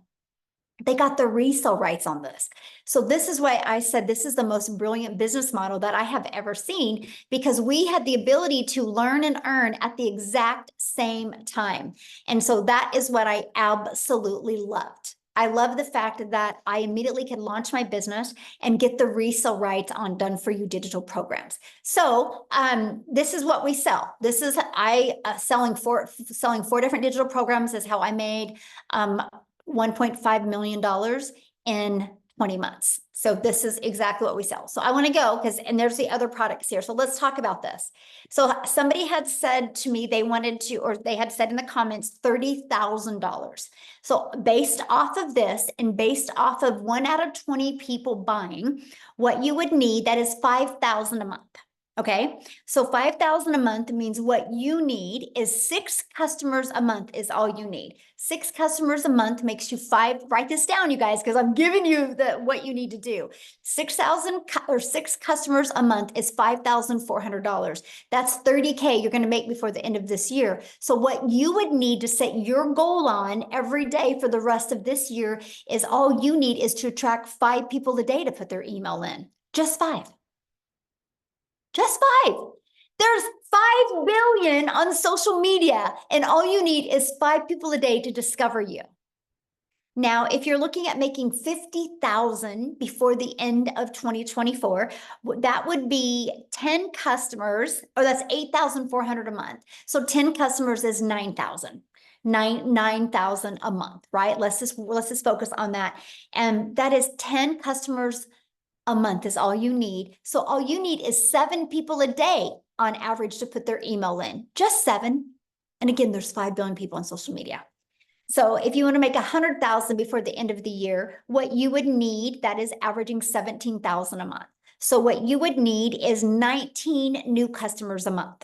They got the resale rights on this. So this is why I said this is the most brilliant business model that I have ever seen, because we had the ability to learn and earn at the exact same time. And so that is what I absolutely loved. I love the fact that I immediately could launch my business and get the resale rights on Done For You digital programs. So this is what we sell. This is selling 4 different digital programs is how I made $1.5 million in 20 months. So this is exactly what we sell. So I want to go and there's the other products here. So let's talk about this. So somebody had said to me, they wanted to, or they had said in the comments, $30,000. So based off of this and based off of 1 out of 20 people buying, what you would need, that is 5,000 a month. Okay, so 5,000 a month means what you need is 6 customers a month is all you need. 6 customers a month makes you 5. Write this down, you guys, because I'm giving you what you need to do. 6 customers a month is $5,400. That's $30K you're going to make before the end of this year. So what you would need to set your goal on every day for the rest of this year is all you need is to attract 5 people a day to put their email in. Just 5. Just 5. There's 5 billion on social media, and all you need is 5 people a day to discover you. Now, if you're looking at making 50,000 before the end of 2024, that would be 10 customers, or that's 8,400 a month. So 10 customers is 9,000. 9,000 a month, right? Let's just focus on that. And that is 10 customers a month is all you need. So all you need is 7 people a day on average to put their email in, just 7. And again, there's 5 billion people on social media. So if you want to make 100,000 before the end of the year, what you would need, that is averaging 17,000 a month. So what you would need is 19 new customers a month.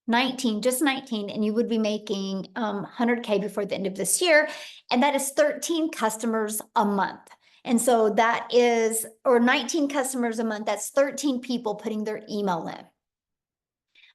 19, just 19, and you would be making 100K before the end of this year. And that is 13 customers a month. And so that is, or 19 customers a month, that's 13 people putting their email in.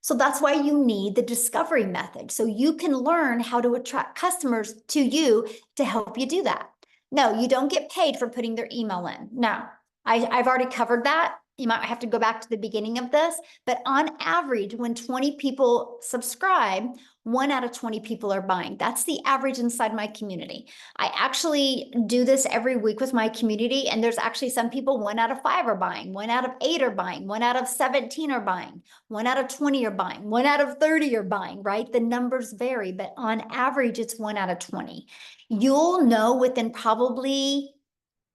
So that's why you need the discovery method. So you can learn how to attract customers to you to help you do that. No, you don't get paid for putting their email in. Now, I've already covered that. You might have to go back to the beginning of this, but on average, when 20 people subscribe, 1 out of 20 people are buying. That's the average inside my community. I actually do this every week with my community, and there's actually some people 1 out of 5 are buying, 1 out of 8 are buying, 1 out of 17 are buying, 1 out of 20 are buying, 1 out of 30 are buying, right? The numbers vary, but on average, it's 1 out of 20. You'll know within probably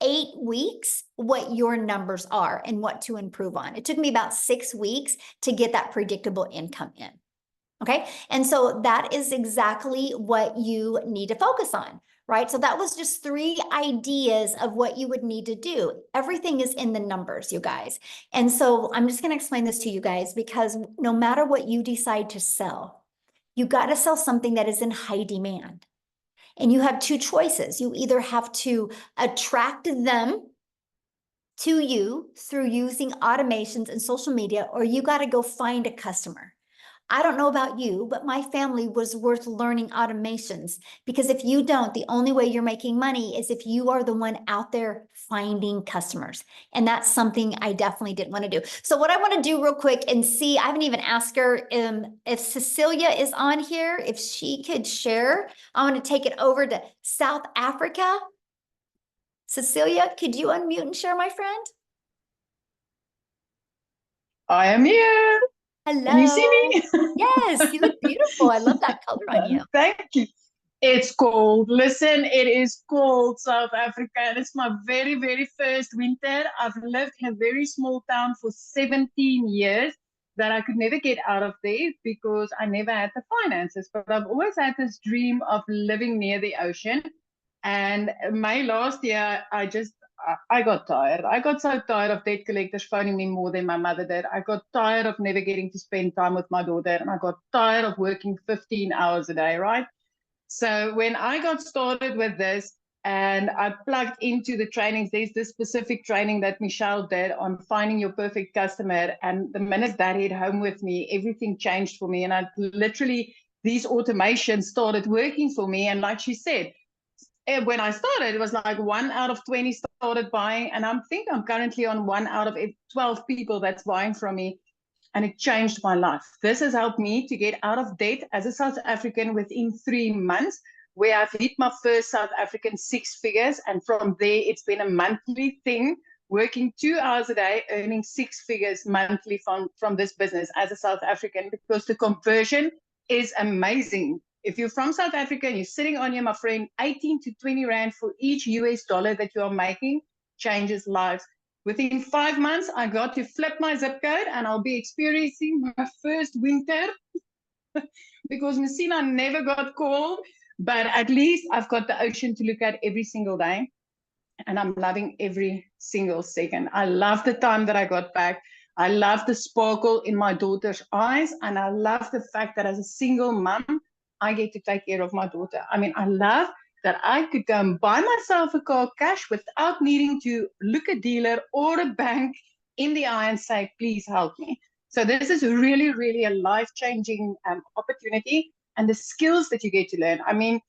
8 weeks what your numbers are and what to improve on. It took me about 6 weeks to get that predictable income in. Okay. And so that is exactly what you need to focus on, right? So that was just 3 ideas of what you would need to do. Everything is in the numbers, you guys. And so I'm just going to explain this to you guys, because no matter what you decide to sell, you got to sell something that is in high demand. And you have 2 choices. You either have to attract them to you through using automations and social media, or you got to go find a customer. I don't know about you, but my family was worth learning automations, because if you don't, the only way you're making money is if you are the one out there finding customers. And that's something I definitely didn't want to do. So what I want to do real quick and see, I haven't even asked her if Cecilia is on here, if she could share. I want to take it over to South Africa. Cecilia, could you unmute and share, my friend? I am here. Hello. Can you see me? Yes, you look beautiful. I love that color on you. Thank you. It's cold. Listen, it is cold, South Africa, and it's my very, very first winter. I've lived in a very small town for 17 years that I could never get out of there because I never had the finances. But I've always had this dream of living near the ocean. And May last year, I got tired. I got so tired of debt collectors phoning me more than my mother did. I got tired of never getting to spend time with my daughter. And I got tired of working 15 hours a day, right? So when I got started with this and I plugged into the trainings, there's this specific training that Michelle did on finding your perfect customer. And the minute that hit home with me, everything changed for me. And I literally, these automations started working for me. And like she said, when I started, it was like 1 out of 20 started buying. And I think I'm currently on 1 out of 12 people that's buying from me. And it changed my life. This has helped me to get out of debt as a South African within 3 months, where I've hit my first South African 6 figures. And from there, it's been a monthly thing, working 2 hours a day, earning 6 figures monthly from this business as a South African, because the conversion is amazing. If you're from South Africa and you're sitting on here, my friend, 18 to 20 Rand for each US dollar that you are making changes lives. Within 5 months, I got to flip my zip code and I'll be experiencing my first winter because Messina never got cold, but at least I've got the ocean to look at every single day. And I'm loving every single second. I love the time that I got back. I love the sparkle in my daughter's eyes. And I love the fact that as a single mom, I get to take care of my daughter. I mean, I love that I could go and buy myself a car cash without needing to look a dealer or a bank in the eye and say, please help me. So this is really, really a life-changing opportunity, and the skills that you get to learn. I mean,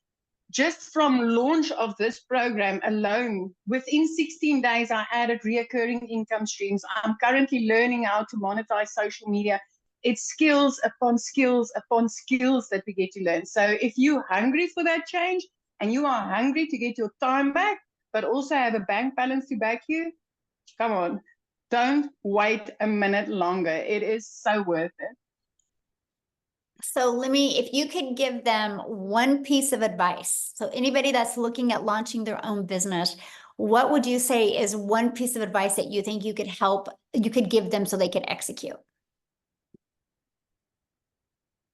just from launch of this program alone, within 16 days, I added reoccurring income streams. I'm currently learning how to monetize social media. It's skills upon skills upon skills that we get to learn. So if you're hungry for that change and you are hungry to get your time back, but also have a bank balance to back you, come on, don't wait a minute longer. It is so worth it. So if you could give them one piece of advice, so anybody that's looking at launching their own business, what would you say is one piece of advice that you think you could give them so they could execute?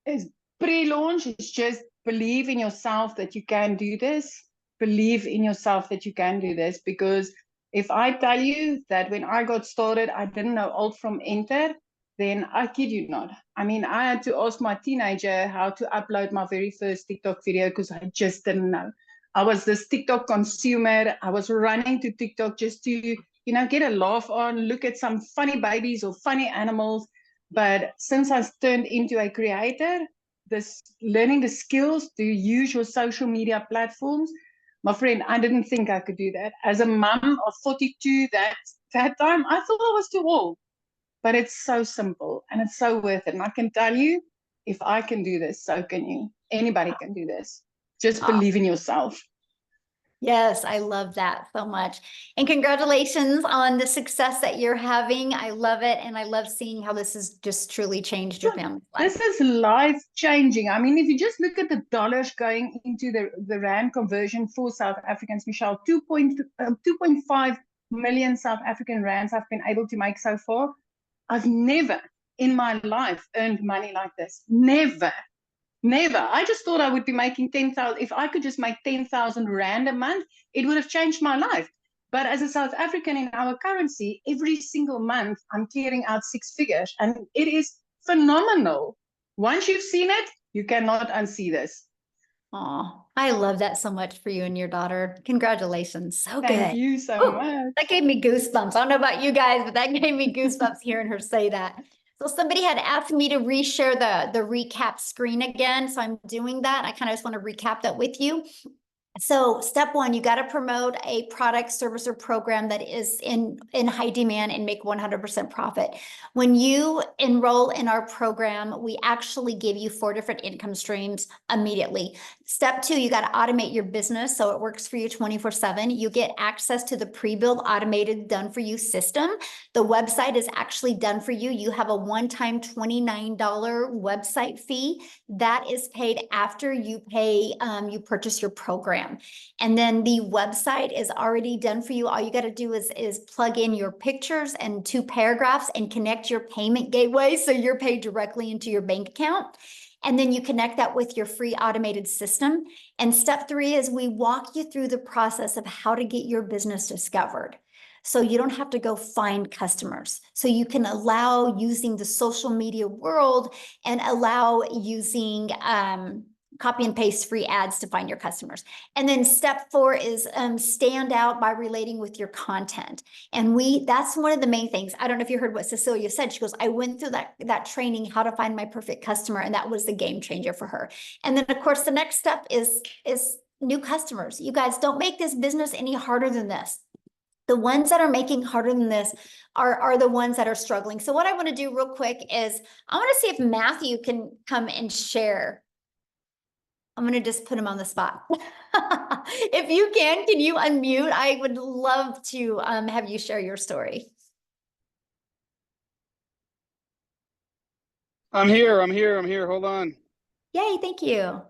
Is pre-launch is just believe in yourself that you can do this. Believe in yourself that you can do this, because if I tell you that when I got started, I didn't know alt from enter, then I kid you not. I mean, I had to ask my teenager how to upload my very first TikTok video because I just didn't know. I was this TikTok consumer. I was running to TikTok just to, get a laugh on, look at some funny babies or funny animals. But since I turned into a creator, learning the skills to use your social media platforms, my friend, I didn't think I could do that. As a mom of 42 that time, I thought I was too old. But it's so simple and it's so worth it. And I can tell you, if I can do this, so can you. Anybody can do this. Just believe in yourself. Yes, I love that so much. And congratulations on the success that you're having. I love it. And I love seeing how this has just truly changed your family's life. This is life changing. I mean, if you just look at the dollars going into the Rand conversion for South Africans, Michelle, 2.5 million South African Rands I've been able to make so far. I've never in my life earned money like this. Never. I just thought I would be making 10,000. If I could just make 10,000 Rand a month, it would have changed my life. But as a South African in our currency, every single month I'm clearing out 6 figures, and it is phenomenal. Once you've seen it, you cannot unsee this. Oh, I love that so much for you and your daughter. Congratulations. So good. Thank you so much. That gave me goosebumps. I don't know about you guys, but that gave me goosebumps hearing her say that. So somebody had asked me to reshare the recap screen again. So I'm doing that. I kind of just want to recap that with you. So step one, you got to promote a product, service, or program that is in high demand and make 100% profit. When you enroll in our program, we actually give you 4 different income streams immediately. Step 2, you got to automate your business so it works for you 24/7. You get access to the pre-built automated done for you system. The website is actually done for you. You have a one-time $29 website fee that is paid after you you purchase your program. And then the website is already done for you. All you got to do is plug in your pictures and 2 paragraphs and connect your payment gateway so you're paid directly into your bank account. And then you connect that with your free automated system. And step 3 is we walk you through the process of how to get your business discovered. So you don't have to go find customers. So you can allow using the social media world and allow using copy and paste free ads to find your customers. And then step 4 is stand out by relating with your content. And that's one of the main things. I don't know if you heard what Cecilia said. She goes, I went through that training, how to find my perfect customer. And that was the game changer for her. And then of course, the next step is new customers. You guys, don't make this business any harder than this. The ones that are making harder than this are the ones that are struggling. So what I want to do real quick is I want to see if Matthew can come and share. I'm going to just put him on the spot. If you can you unmute? I would love to have you share your story. I'm here. Hold on. Yay, thank you.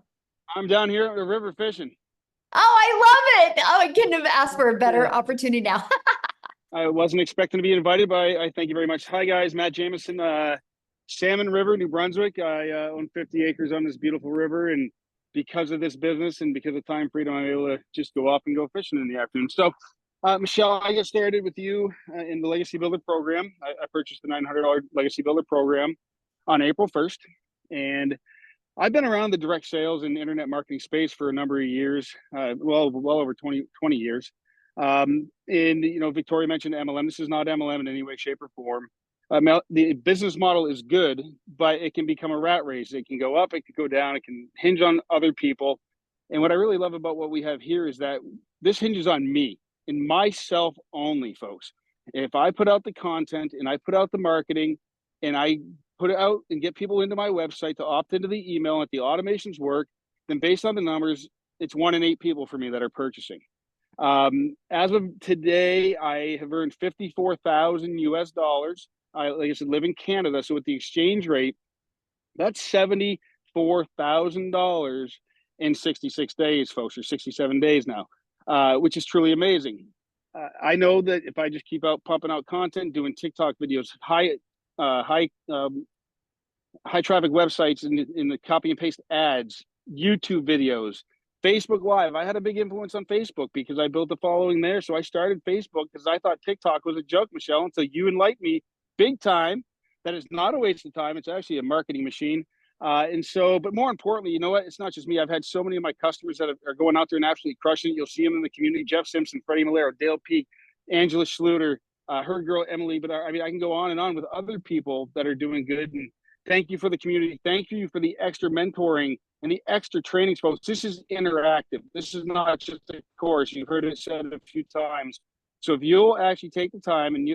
I'm down here at the river fishing. Oh, I love it. Oh, I couldn't have asked for a better opportunity now. I wasn't expecting to be invited, but I thank you very much. Hi, guys. Matt Jameson, Salmon River, New Brunswick. I own 50 acres on this beautiful river. And because of this business and because of time freedom, I'm able to just go off and go fishing in the afternoon. So, Michelle, I get started with you in the Legacy Builder program. I purchased the $900 Legacy Builder program on April 1st. And I've been around the direct sales and internet marketing space for a number of years, well over 20 years. And, you know, Victoria mentioned MLM. This is not MLM in any way, shape, or form. The business model is good, but it can become a rat race. It can go up, it can go down, it can hinge on other people. And what I really love about what we have here is that this hinges on me and myself only, folks. If I put out the content and I put out the marketing and I put it out and get people into my website to opt into the email and if the automations work, then based on the numbers, it's 1 in 8 people for me that are purchasing. As of today, I have earned 54,000 US dollars. Like I said, live in Canada. So with the exchange rate, that's $74,000 in 66 days, folks, or 67 days now, which is truly amazing. I know that if I just keep out pumping out content, doing TikTok videos, high traffic websites in the copy and paste ads, YouTube videos, Facebook Live. I had a big influence on Facebook because I built a following there. So I started Facebook because I thought TikTok was a joke, Michelle, until you enlightened me big time that it's not a waste of time. It's actually a marketing machine. And so, but more importantly, you know what? It's not just me. I've had so many of my customers that are going out there and absolutely crushing it. You'll see them in the community: Jeff Simpson, Freddie Malero, Dale Peak, Angela Schluter, her girl, Emily. But I mean, I can go on and on with other people that are doing good. And thank you for the community. Thank you for the extra mentoring and the extra trainings, folks. This is interactive. This is not just a course. You've heard it said a few times. So if you'll actually take the time and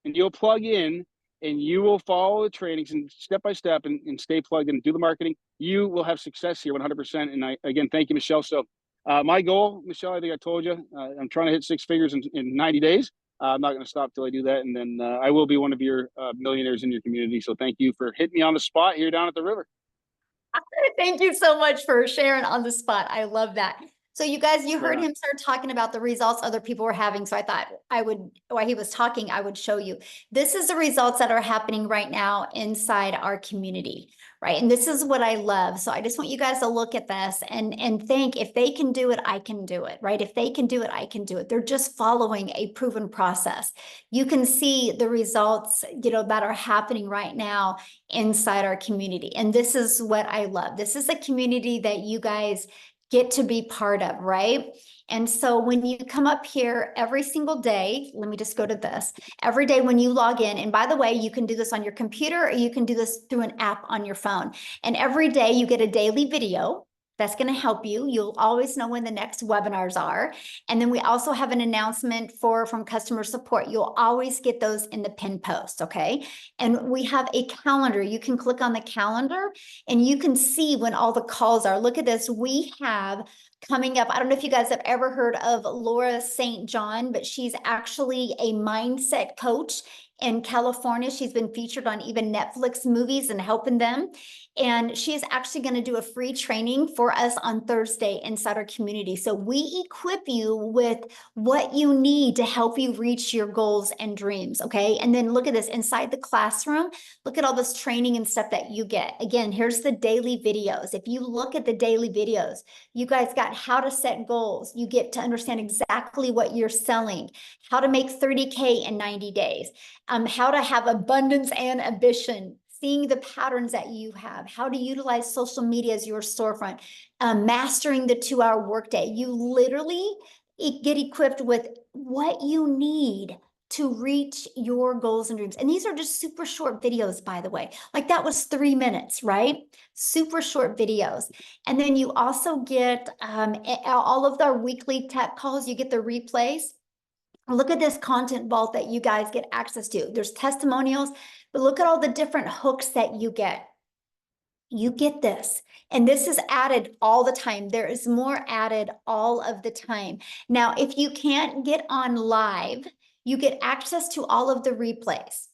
you'll plug in and you will follow the trainings and step by step and stay plugged in and do the marketing, you will have success here 100%. And again, thank you, Michelle. So my goal, Michelle, I think I told you, I'm trying to hit 6 figures in 90 days. I'm not going to stop till I do that. And then I will be one of your millionaires in your community. So thank you for hitting me on the spot here down at the river. Thank you so much for sharing on the spot. I love that. So you guys, you heard him start talking about the results other people were having. So I thought I would, while he was talking, I would show you. This is the results that are happening right now inside our community, right? And this is what I love. So I just want you guys to look at this and think, if they can do it, I can do it, right? If they can do it, I can do it. They're just following a proven process. You can see the results, you know, that are happening right now inside our community. And this is what I love. This is a community that you guys get to be part of, right? And so when you come up here every single day, let me just go to this, every day when you log in, and by the way, you can do this on your computer or you can do this through an app on your phone. And every day you get a daily video that's going to help you. You'll always know when the next webinars are. And then we also have an announcement from customer support. You'll always get those in the pinned post, okay? And we have a calendar. You can click on the calendar and you can see when all the calls are. Look at this. We have coming up, I don't know if you guys have ever heard of Laura St. John, but she's actually a mindset coach in California. She's been featured on even Netflix movies and helping them. And she is actually going to do a free training for us on Thursday inside our community. So we equip you with what you need to help you reach your goals and dreams. Okay. And then look at this inside the classroom. Look at all this training and stuff that you get. Again, here's the daily videos. If you look at the daily videos, you guys got how to set goals. You get to understand exactly what you're selling, how to make 30K in 90 days, how to have abundance and ambition, seeing the patterns that you have, how to utilize social media as your storefront, mastering the 2-hour workday. You literally get equipped with what you need to reach your goals and dreams. And these are just super short videos, by the way. Like that was 3 minutes, right? Super short videos. And then you also get all of our weekly tech calls. You get the replays. Look at this content vault that you guys get access to. There's testimonials, but look at all the different hooks that you get. You get this, and this is added all the time. There is more added all of the time. Now, if you can't get on live, you get access to all of the replays.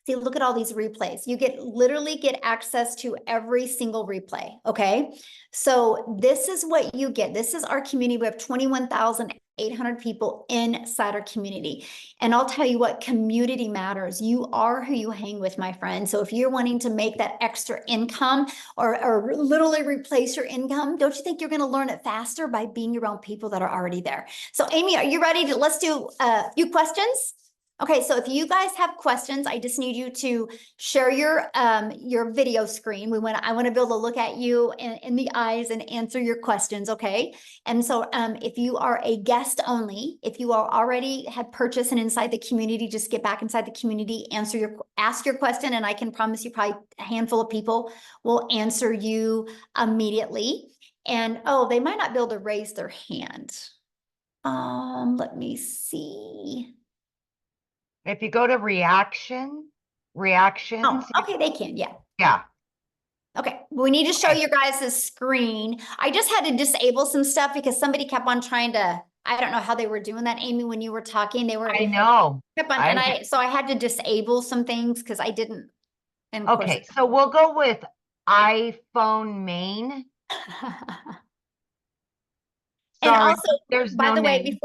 See, look at all these replays. You literally get access to every single replay, okay? So this is what you get. This is our community. We have 21,000 800 people inside our community. And I'll tell you what, community matters. You are who you hang with, my friend. So if you're wanting to make that extra income or literally replace your income, don't you think you're going to learn it faster by being around people that are already there? So Amy, are you ready to, let's do a few questions? Okay, so if you guys have questions, I just need you to share your video screen. I want to be able to look at you in the eyes and answer your questions, okay? And so if you are a guest only, if you are already had purchased and inside the community, just get back inside the community, ask your question, and I can promise you probably a handful of people will answer you immediately. And oh, they might not be able to raise their hand. Let me see. If you go to reactions, Oh, okay, they can, yeah. yeah. Okay, we need to show you guys the screen. I just had to disable some stuff because somebody kept on trying to, I don't know how they were doing that, Amy, when you were talking, I know. kept on, so I had to disable some things because I didn't. And of course- Okay, so we'll go with iPhone main. And Sorry, also, there's by no the way, name.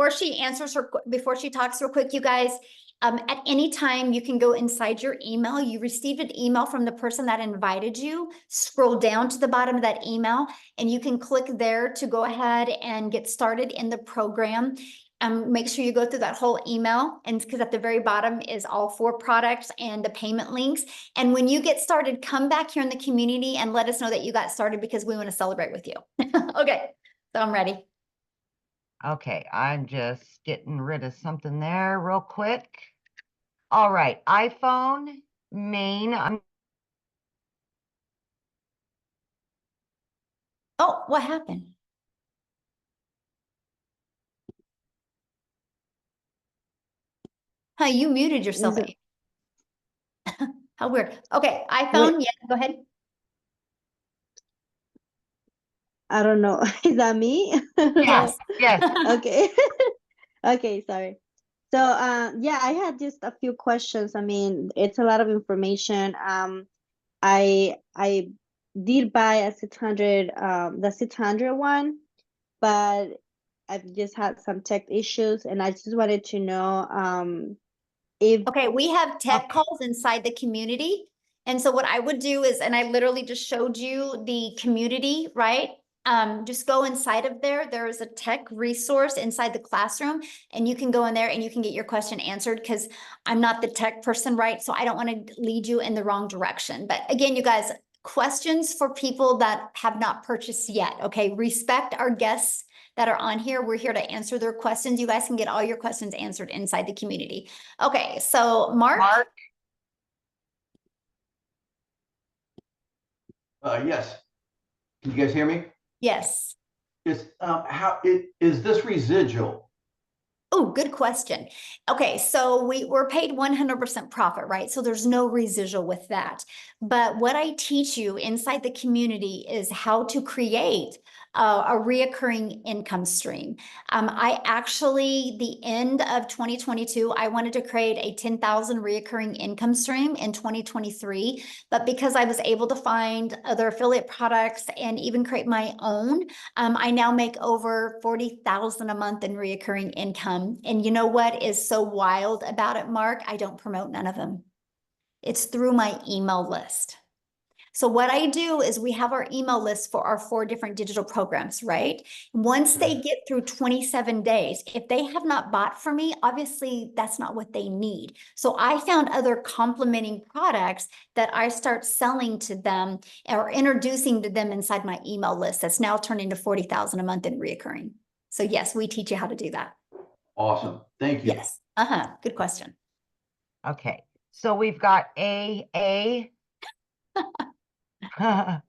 before she talks real quick, you guys, at any time you can go inside your email. You received an email from the person that invited you. Scroll down to the bottom of that email and you can click there to go ahead and get started in the program. Make sure you go through that whole email, and because at the very bottom is all 4 products and the payment links. And when you get started, come back here in the community and let us know that you got started because we want to celebrate with you. Okay, so I'm ready. Okay, I'm just getting rid of something there real quick. All right, iPhone main. Oh, what happened? Huh, you muted yourself. Is it- Amy. How weird. Okay, iPhone, yeah, go ahead. I don't know. Is that me? Yes, yes. Okay. Okay, sorry. So, yeah, I had just a few questions. I mean, it's a lot of information. I did buy a 600, the 600 one, but I've just had some tech issues, and I just wanted to know, if Okay, we have tech Okay. calls inside the community. And so what I would do is, and I literally just showed you the community, right? Just go inside of there. There is a tech resource inside the classroom, and you can go in there and you can get your question answered because I'm not the tech person, right? So I don't want to lead you in the wrong direction. But again, you guys, questions for people that have not purchased yet, okay? Respect our guests that are on here. We're here to answer their questions. You guys can get all your questions answered inside the community. Okay, so Mark? Mark, Yes. Can you guys hear me? Yes. Is this residual? Oh, good question. Okay, so we're paid 100% profit, right? So there's no residual with that. But what I teach you inside the community is how to create a reoccurring income stream. I actually, the end of 2022, I wanted to create a 10,000 reoccurring income stream in 2023. But because I was able to find other affiliate products and even create my own, I now make over 40,000 a month in reoccurring income. And you know what is so wild about it, Mark? I don't promote none of them. It's through my email list. So what I do is we have our email list for our 4 different digital programs, right? Once they get through 27 days, if they have not bought from me, obviously that's not what they need. So I found other complementing products that I start selling to them or introducing to them inside my email list that's now turned into 40,000 a month in reoccurring. So yes, we teach you how to do that. Awesome. Thank you. Yes. Good question. okay. So we've got A. Hello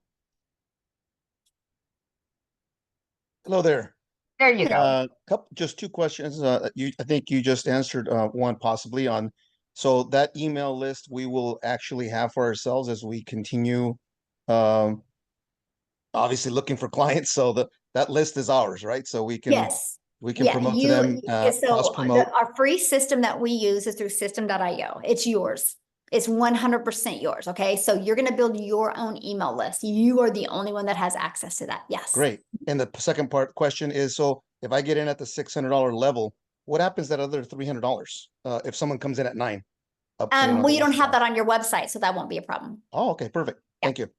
there. There you go. Just 2 questions. I think you just answered one possibly on. So that email list we will actually have for ourselves as we continue, obviously looking for clients. So that list is ours, right? So we can Yeah, promote to them. Cross promote. Our free system that we use is through system.io. It's yours. It's 100% yours. Okay. So you're going to build your own email list. You are the only one that has access to that. Yes. Great. And the second part question is, so if I get in at the $600 level, what happens at other $300? If someone comes in at 9? Well, you don't have that on your website, so that won't be a problem. Oh, okay, perfect. Thank you.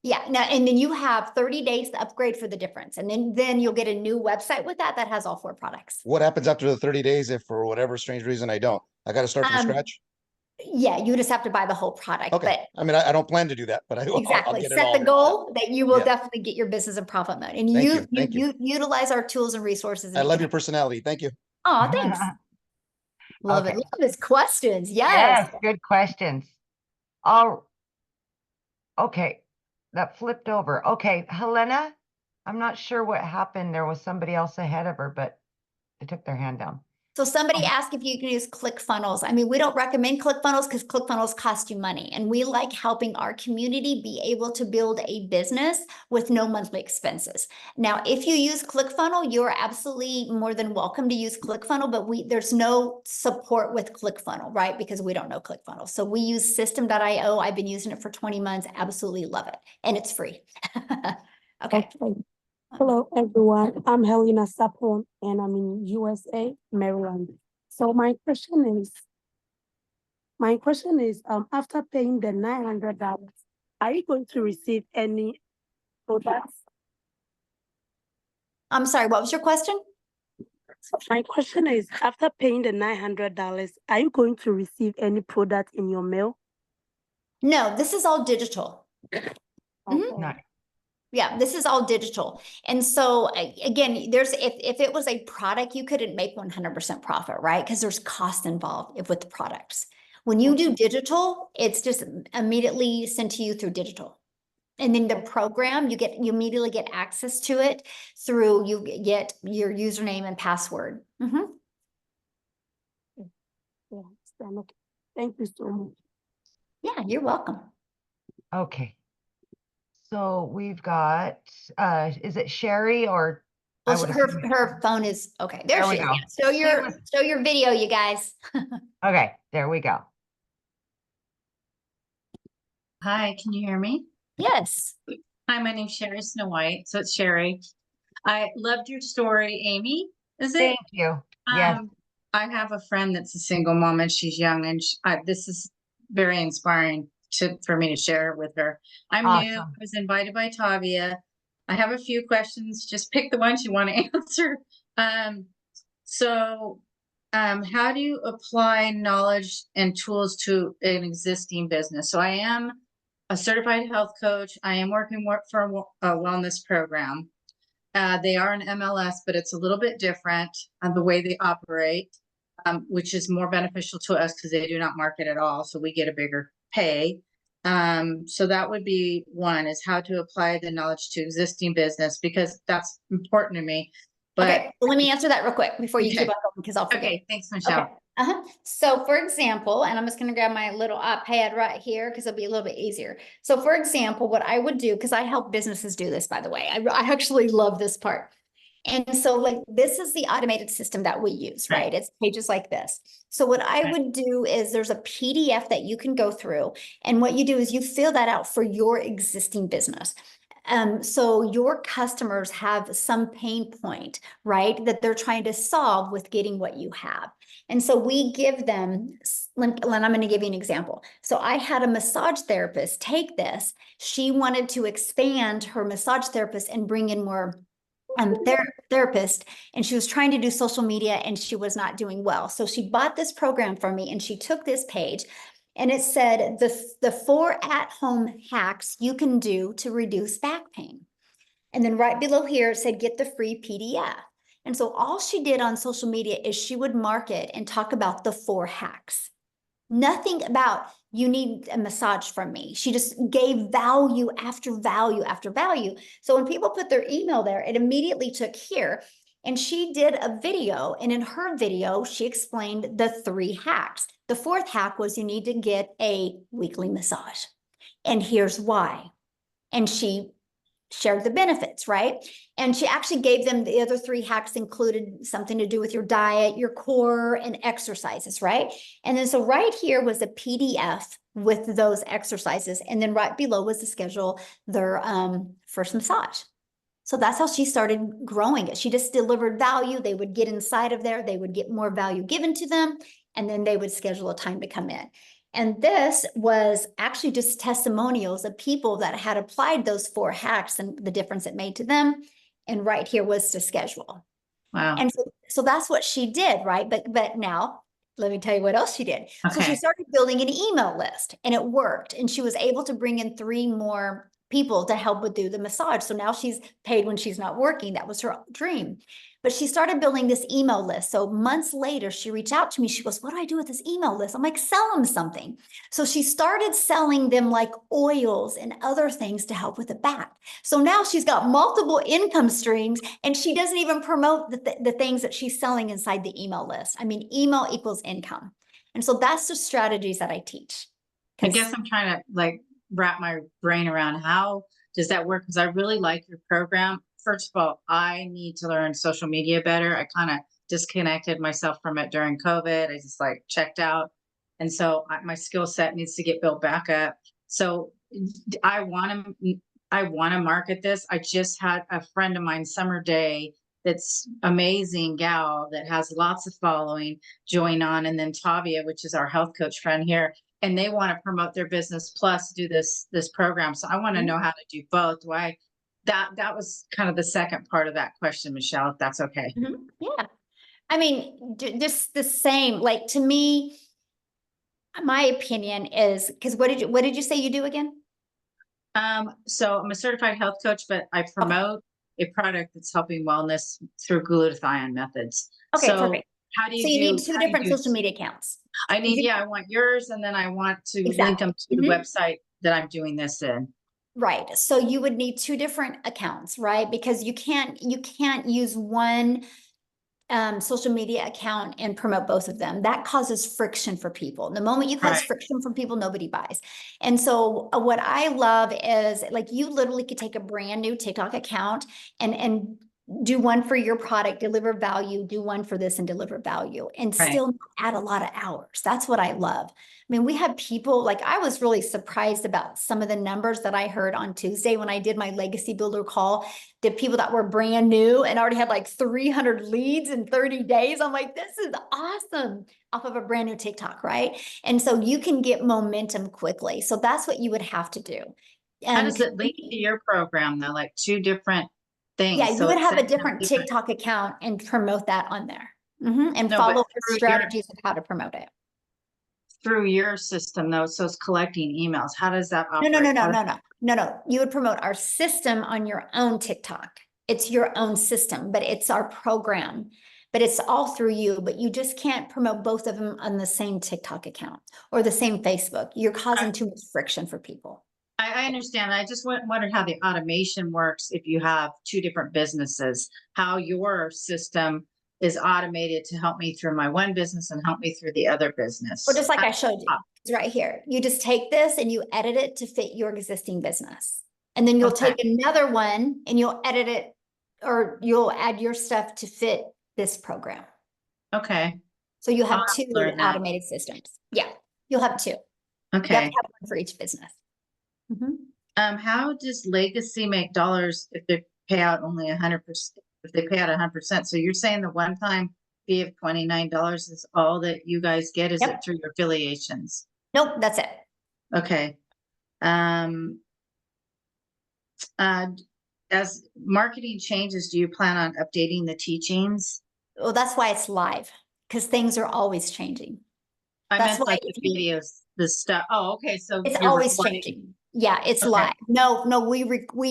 Yeah, now, and then you have 30 days to upgrade for the difference. And then you'll get a new website with that has all 4 products. What happens after the 30 days if for whatever strange reason I don't? I got to start from scratch? Yeah, you just have to buy the whole product, Okay. but I mean, I don't plan to do that, but I'll exactly, get it set all. the goal that you will Yeah. definitely get your business in profit mode. And Thank you, you, thank you. utilize our tools and resources. I love your personality. Thank you. Oh, thanks. Love it. Okay. Love his questions. Yes, Yes. good questions. Oh, okay, that flipped over. Okay, Helena, I'm not sure what happened. There was somebody else ahead of her, but they took their hand down. So somebody asked if you can use ClickFunnels. I mean, we don't recommend ClickFunnels because ClickFunnels cost you money. And we like helping our community be able to build a business with no monthly expenses. Now, if you use ClickFunnels, you're absolutely more than welcome to use ClickFunnels, but there's no support with ClickFunnels, right? Because we don't know ClickFunnels. So we use System.io. I've been using it for 20 months. Absolutely love it. And it's free. Okay. Hello, everyone. I'm Helena Sapon, and I'm in USA, Maryland. So my question is, after paying the $900, are you going to receive any products? I'm sorry, what was your question? So my question is, after paying the $900, are you going to receive any product in your mail? No, this is all digital. Mhm. Nice. Yeah, this is all digital. And so again, if it was a product, you couldn't make 100% profit, right? Because there's cost involved with the products. When you do digital, it's just immediately sent to you through digital. And then the program, you immediately get access to it through, you get your username and password. Mhm. Yeah, okay. Thank you so much. Yeah, you're welcome. Okay. So we've got, is it Sherry or? I Well, would her assume- phone is, okay, there There we she is. go. Yeah. Show your video, you guys. Okay, there we go. Hi, can you hear me? Yes. Hi, my name's Sherry Snow White. So it's Sherry. I loved your story, Amy. Is it? Thank you. Yes. I have a friend that's a single mom and she's young, and this is very inspiring for me to share with her. I'm new. I Awesome. was invited by Tavia. I have a few questions. Just pick the ones you want to answer. How do you apply knowledge and tools to an existing business? So I am a certified health coach. I am working for a wellness program. They are an MLS, but it's a little bit different on the way they operate, which is more beneficial to us because they do not market at all. So we get a bigger pay. So that would be one, is how to apply the knowledge to existing business, because that's important to me. But Okay, well, let me answer that real quick before you keep on going, because I'll forget. okay, thanks, Michelle. Okay. So for example, and I'm just gonna grab my little iPad right here because it'll be a little bit easier. So for example, what I would do, because I help businesses do this, by the way, I actually love this part. And so like, this is the automated system that we use, right? It's pages like this. So what I would do is there's a PDF that you can go through, and what you do is you fill that out for your existing business. So your customers have some pain point, right, that they're trying to solve with getting what you have. And so we give them, and I'm going to give you an example. So I had a massage therapist take this. She wanted to expand her massage therapist and bring in more therapist, and she was trying to do social media and she was not doing well. So she bought this program from me, and she took this page, and it said the 4 at-home hacks you can do to reduce back pain. And then right below here, it said, get the free PDF. And so all she did on social media is she would market and talk about the 4 hacks. Nothing about, you need a massage from me. She just gave value after value after value. So when people put their email there, it immediately took here. And she did a video, and in her video, she explained the 3 hacks. The 4th hack was, you need to get a weekly massage. And here's why. And she shared the benefits, right? And she actually gave them the other 3 hacks, included something to do with your diet, your core, and exercises, right? And then so right here was a PDF with those exercises. And then right below was to schedule their first massage. So that's how she started growing it. She just delivered value. They would get inside of there, they would get more value given to them, and then they would schedule a time to come in. And this was actually just testimonials of people that had applied those 4 hacks and the difference it made to them. And right here was to schedule. Wow. And so that's what she did, right? But now let me tell you what else she did. So she Okay. started building an email list, and it worked. And she was able to bring in 3 more people to help with do the massage. So now she's paid when she's not working. That was her dream. But she started building this email list. So months later, she reached out to me. She goes, "What do I do with this email list?" I'm like, "Sell them something." So she started selling them like oils and other things to help with the back. So now she's got multiple income streams, and she doesn't even promote the things that she's selling inside the email list. I mean, email equals income. And so that's the strategies that I teach. I guess I'm trying to like wrap my brain around how does that work? Because I really like your program. First of all, I need to learn social media better. I kind of disconnected myself from it during COVID. I just like checked out. And so my skill set needs to get built back up. So I want to market this. I just had a friend of mine, Summer Day, that's amazing gal that has lots of following, join on, and then Tavia, which is our health coach friend here, and they want to promote their business plus do this program. So I want to know how to do both. Do I? That was kind of the second part of that question, Michelle, if that's okay. Yeah. I mean, just the same, like to me, my opinion is, because what did you say you do again? So I'm a certified health coach, but I promote a product that's helping wellness through glutathione methods. Okay, So perfect. how do you So you need do, 2 different social media accounts. I need, you- yeah, I want yours, and then I want to link Exactly. them to the website that I'm doing this in. Right. So you would need 2 different accounts, right? Because you can't use one social media account and promote both of them. That causes friction for people. The moment you cause Right. friction from people, nobody buys. And so what I love is like you literally could take a brand new TikTok account and do one for your product, deliver value, do one for this and deliver value, and Right. still add a lot of hours. That's what I love. I mean, we had people, like I was really surprised about some of the numbers that I heard on Tuesday when I did my legacy builder call. The people that were brand new and already had like 300 leads in 30 days. I'm like, this is awesome, off of a brand new TikTok, right? And so you can get momentum quickly. So that's what you would have to do. How does it link to your program though? Like 2 different things. Yeah, you So would it have a says different TikTok account and promote that on there. And No, follow but the through your- strategies of how to promote it. through your system though, so it's collecting emails. How does that No, operate? no, no, no, How does- no, no, no, no. You would promote our system on your own TikTok. It's your own system, but it's our program. But it's all through you, but you just can't promote both of them on the same TikTok account or the same Facebook. You're causing too much friction for people. I understand. I just wondered how the automation works if you have 2 different businesses, how your system is automated to help me through my one business and help me through the other business. Or just like I showed you, it's right here. You just take this and you edit it to fit your existing business. And then you'll Okay. take another one and you'll edit it, or you'll add your stuff to fit this program. Okay. So you have I'll 2 learn that. automated systems. Yeah, you'll have 2. You have to Okay. have one for each business. How does Legacy make dollars if they pay out only 100%? If they pay out 100%, so you're saying the one-time fee of $29 is all that you guys get? Is Yep. it through your affiliations? Nope, that's it. Okay. As marketing changes, do you plan on updating the teachings? Well, that's why it's live, because things are always changing. I That's meant why like the videos, the stuff. Oh, okay. So It's you're always recording. changing. Yeah, it's Okay. live. No, we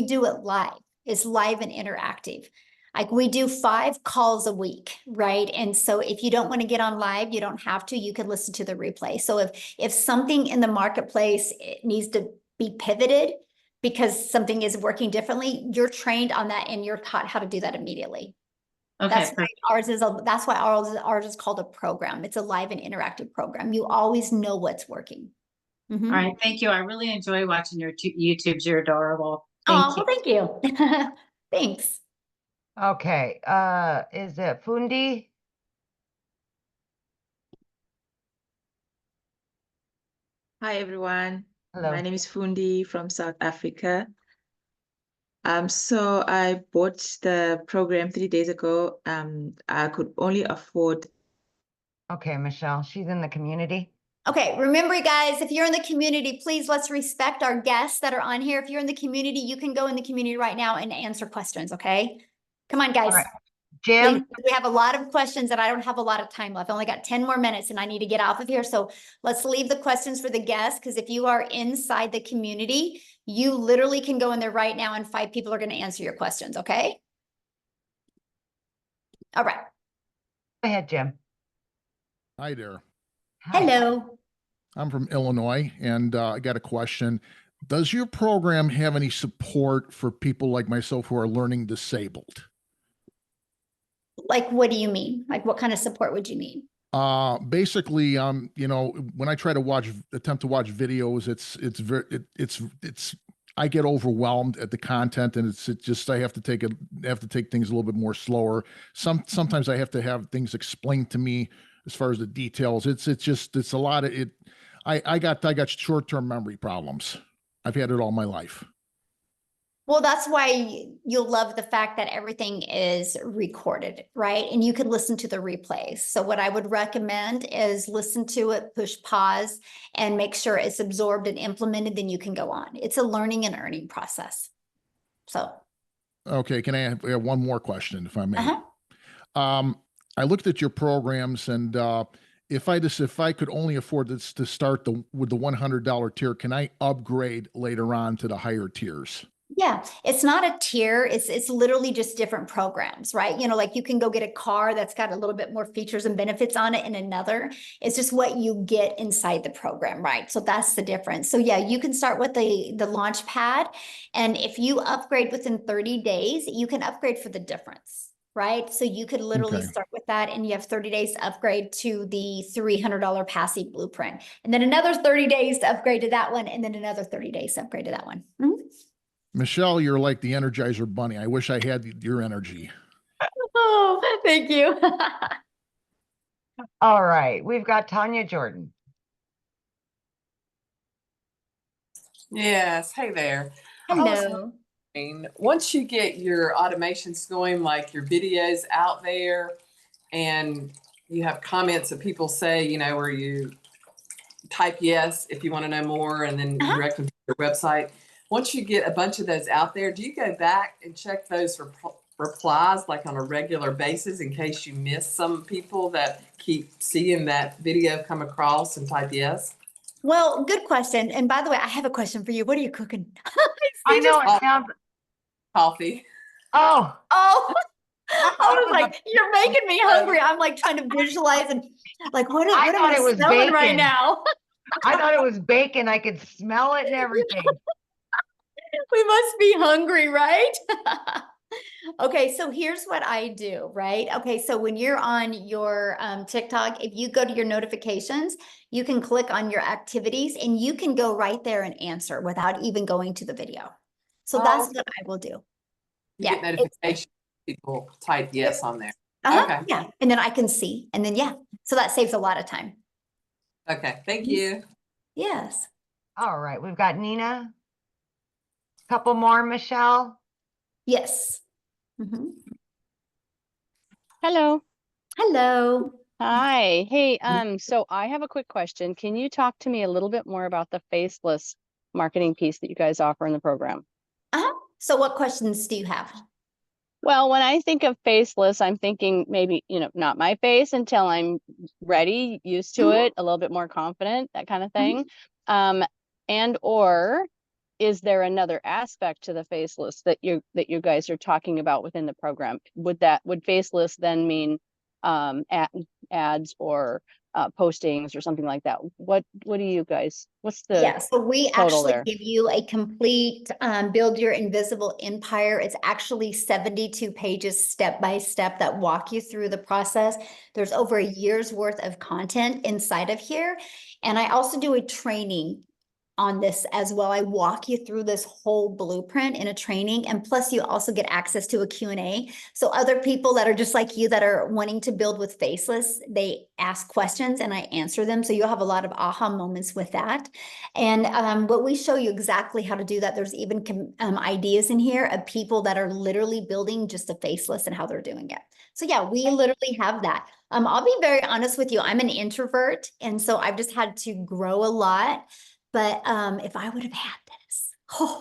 do it live. It's live and interactive. Like we do 5 calls a week, right? And so if you don't want to get on live, you don't have to, you can listen to the replay. So if something in the marketplace it needs to be pivoted because something is working differently, you're trained on that and you're taught how to do that immediately. Okay. That's why that's why ours is called a program. It's a live and interactive program. You always know what's working. All right. Thank you. I really enjoy watching your YouTubes. You're adorable. Oh, Thank you. well, thank you. Thanks. Okay, is it Fundi? Hi everyone. Hello. My name is Fundi from South Africa. So I bought the program 3 days ago. I could only afford. Okay, Michelle, she's in the community. Okay, remember guys, if you're in the community, please let's respect our guests that are on here. If you're in the community, you can go in the community right now and answer questions, okay? Come on, guys. right. Please, Jim, we have a lot of questions and I don't have a lot of time left. I only got 10 more minutes and I need to get off of here. So let's leave the questions for the guests, because if you are inside the community, you literally can go in there right now and 5 people are going to answer your questions, okay? All right. go ahead, Jim. Hi there. Hi. Hello. I'm from Illinois, and I got a question. Does your program have any support for people like myself who are learning disabled? Like, what do you mean? Like, what kind of support would you need? Basically, you know, when I try to attempt to watch videos, it's I get overwhelmed at the content, and it's just I have to take things a little bit more slower. Sometimes I have to have things explained to me as far as the details. It's a lot of it. I got short-term memory problems. I've had it all my life. Well, that's why you'll love the fact that everything is recorded, right? And you can listen to the replays. So what I would recommend is listen to it, push pause, and make sure it's absorbed and implemented, then you can go on. It's a learning and earning process. So. Okay, can I have one more question, if I may? Uh-huh. I looked at your programs, and if I could only afford this to start with the $100 tier, can I upgrade later on to the higher tiers? Yeah, it's not a tier. It's literally just different programs, right? You know, like you can go get a car that's got a little bit more features and benefits on it, and another. It's just what you get inside the program, right? So that's the difference. So yeah, you can start with the launch pad, and if you upgrade within 30 days, you can upgrade for the difference. Right. So you could literally Okay. start with that, and you have 30 days to upgrade to the $300 passive blueprint, and then another 30 days to upgrade to that one, and then another 30 days to upgrade to that one. Mhm. Michelle, you're like the Energizer Bunny. I wish I had your energy. Oh, thank you. All right, we've got Tanya Jordan. Yes, hey there. I was Hello. wondering, once you get your automations going, like your videos out there, and you have comments that people say, you know, where you type yes if you want to know more, and then Uh-huh. direct them to your website. Once you get a bunch of those out there, do you go back and check those replies like on a regular basis in case you miss some people that keep seeing that video come across and type yes? Well, good question. And by the way, I have a question for you. What are you cooking? I know it sounds. Coffee. Oh, Oh, I was like, you're making me hungry. I'm like trying to visualize and like, what I am thought I it was smelling right bacon. now? I thought it was bacon. I could smell it and everything. We must be hungry, right? Okay, so here's what I do, right? Okay, so when you're on your TikTok, if you go to your notifications, you can click on your activities and you can go right there and answer without even going to the video. So that's what I will do. You get notifications. People type yes on there. Okay. Yeah, and then I can see, and then yeah, so that saves a lot of time. Okay, thank you. Yes. All right, we've got Nina. Couple more, Michelle. Yes. Mhm. Hello. Hello. Hi. Hey, so I have a quick question. Can you talk to me a little bit more about the faceless marketing piece that you guys offer in the program? So what questions do you have? Well, when I think of faceless, I'm thinking maybe, you know, not my face until I'm ready, used to it, a little bit more confident, that kind of thing. And or is there another aspect to the faceless that you guys are talking about within the program? Would faceless then mean ads or postings or something like that? What do you guys, what's the Yeah, so we total actually there? give you a complete build your invisible empire. It's actually 72 pages step by step that walk you through the process. There's over a year's worth of content inside of here. And I also do a training on this as well. I walk you through this whole blueprint in a training, and plus you also get access to a Q&A. So other people that are just like you that are wanting to build with Faceless, they ask questions and I answer them. So you'll have a lot of aha moments with that. And what we show you exactly how to do that. There's even ideas in here of people that are literally building just a Faceless and how they're doing it. So yeah, we literally have that. I'll be very honest with you. I'm an introvert, and so I've just had to grow a lot. But if I would have had this,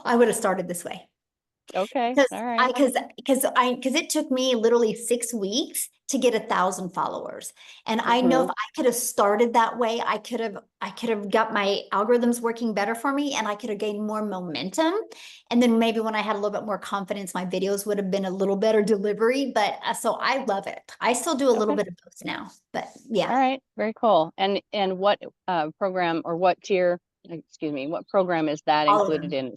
I would have started this way. Okay. Because All right. because it took me literally 6 weeks to get 1,000 followers. And I know if I could have started that way, I could have got my algorithms working better for me, and I could have gained more momentum. And then maybe when I had a little bit more confidence, my videos would have been a little better delivery. But so I love it. I still do a little bit of both now, but yeah. All right. Very cool. And what program or what tier, excuse me, what program is that All of included them. in?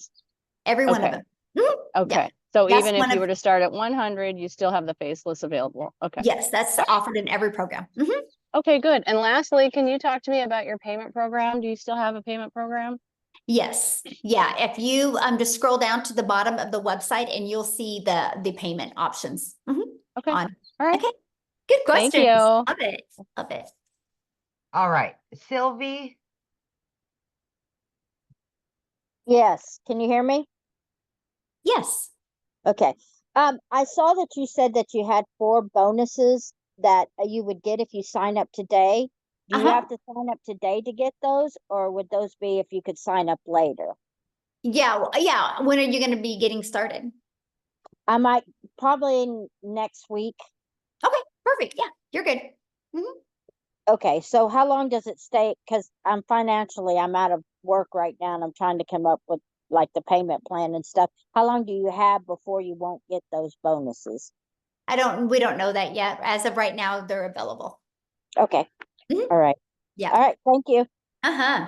Every one of Okay. them. Mhm. Okay. Yeah. So That's even if one you of- were to start at 100, you still have the Faceless available. Okay. Yes, that's offered in every program. Mhm. Okay, good. And lastly, can you talk to me about your payment program? Do you still have a payment program? Yes. Yeah. If you just scroll down to the bottom of the website and you'll see the payment options. Mhm. Okay. On. All right. Okay. Good Thank questions. you. Love it. Love it. All right, Sylvie. Yes, can you hear me? Yes. Okay. I saw that you said that you had 4 bonuses that you would get if you sign up today. Do you have to sign up today to get those, or would those be if you could sign up later? Yeah. Yeah. When are you going to be getting started? I might probably next week. Okay. Perfect. Yeah. You're good. Mhm. Okay, so how long does it stay? Because I'm out of work right now, and I'm trying to come up with like the payment plan and stuff. How long do you have before you won't get those bonuses? We don't know that yet. As of right now, they're available. Okay. Mhm. All right. Yeah. All right. Thank you. Uh-huh.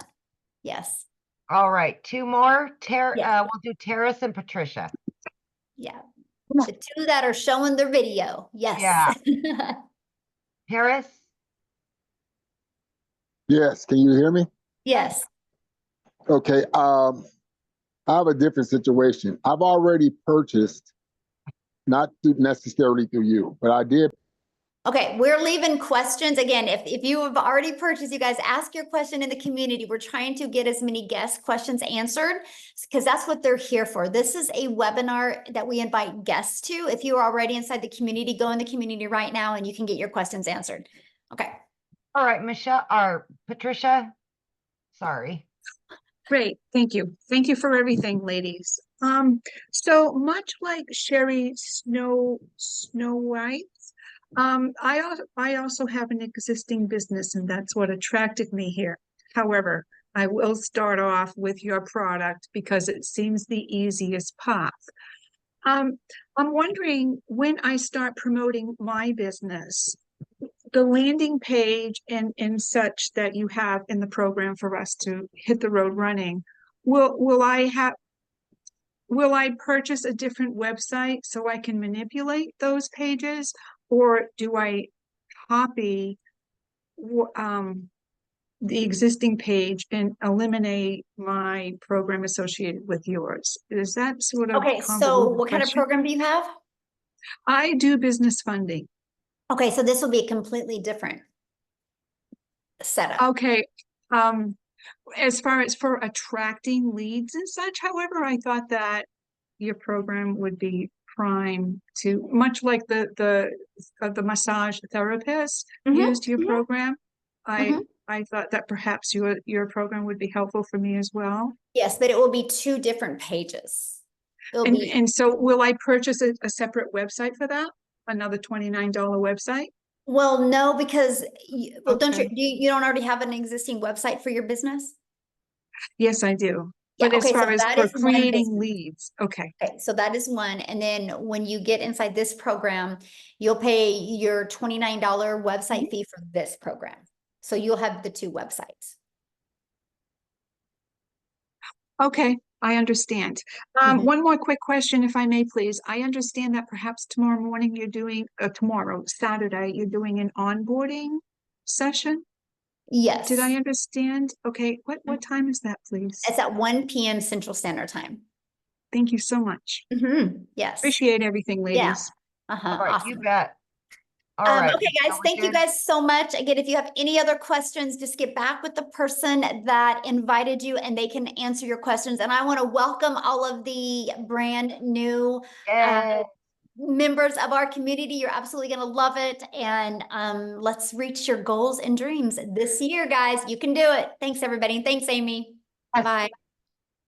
Yes. All right, 2 more. Yeah. We'll do Terrace and Patricia. Yeah. The 2 that are showing their video. Yes. Yeah. Terrace. Yes, can you hear me? Yes. Okay, I have a different situation. I've already purchased, not necessarily through you, but I did. Okay, we're leaving questions. Again, if you have already purchased, you guys ask your question in the community. We're trying to get as many guest questions answered because that's what they're here for. This is a webinar that we invite guests to. If you are already inside the community, go in the community right now and you can get your questions answered. Okay. All right, Michelle or Patricia. Sorry. Great, thank you. Thank you for everything, ladies. So much like Sherry Snow White, I also have an existing business, and that's what attracted me here. However, I will start off with your product because it seems the easiest path. I'm wondering, when I start promoting my business, the landing page and such that you have in the program for us to hit the road running, will I purchase a different website so I can manipulate those pages, or do I copy the existing page and eliminate my program associated with yours? Is that sort of Okay, so convoluted what kind of question? program do you have? I do business funding. Okay, so this will be a completely different setup. Okay. As far as for attracting leads and such, however, I thought that your program would be prime to, much like the massage therapist used your program. I thought that perhaps your program would be helpful for me as well. Yes, but it will be 2 different pages. It'll be And so will I purchase a separate website for that? Another $29 website? well, no, because don't Okay. you don't already have an existing website for your business? Yes, I do. Yeah, But as okay, so far as that for is one creating business. leads, okay. Okay, so that is one. And then when you get inside this program, you'll pay your $29 website fee for this program. So you'll have the 2 websites. Okay, I understand. One more quick question, if I may, please. I understand that perhaps tomorrow morning you're doing, Saturday, you're doing an onboarding session? Yes. Did I understand? Okay, what time is that, please? It's at 1 p.m. Central Standard Time. Thank you so much. Yes. Appreciate everything, Yeah. ladies. All right, Awesome. you bet. All right. Okay, guys, Now we're thank you good? guys so much. Again, if you have any other questions, just get back with the person that invited you and they can answer your questions. And I want to welcome all of the brand new members of our community. You're absolutely going to love it. And let's reach your goals and dreams this year, guys. You can do it. Thanks, everybody. Thanks, Amy. Bye.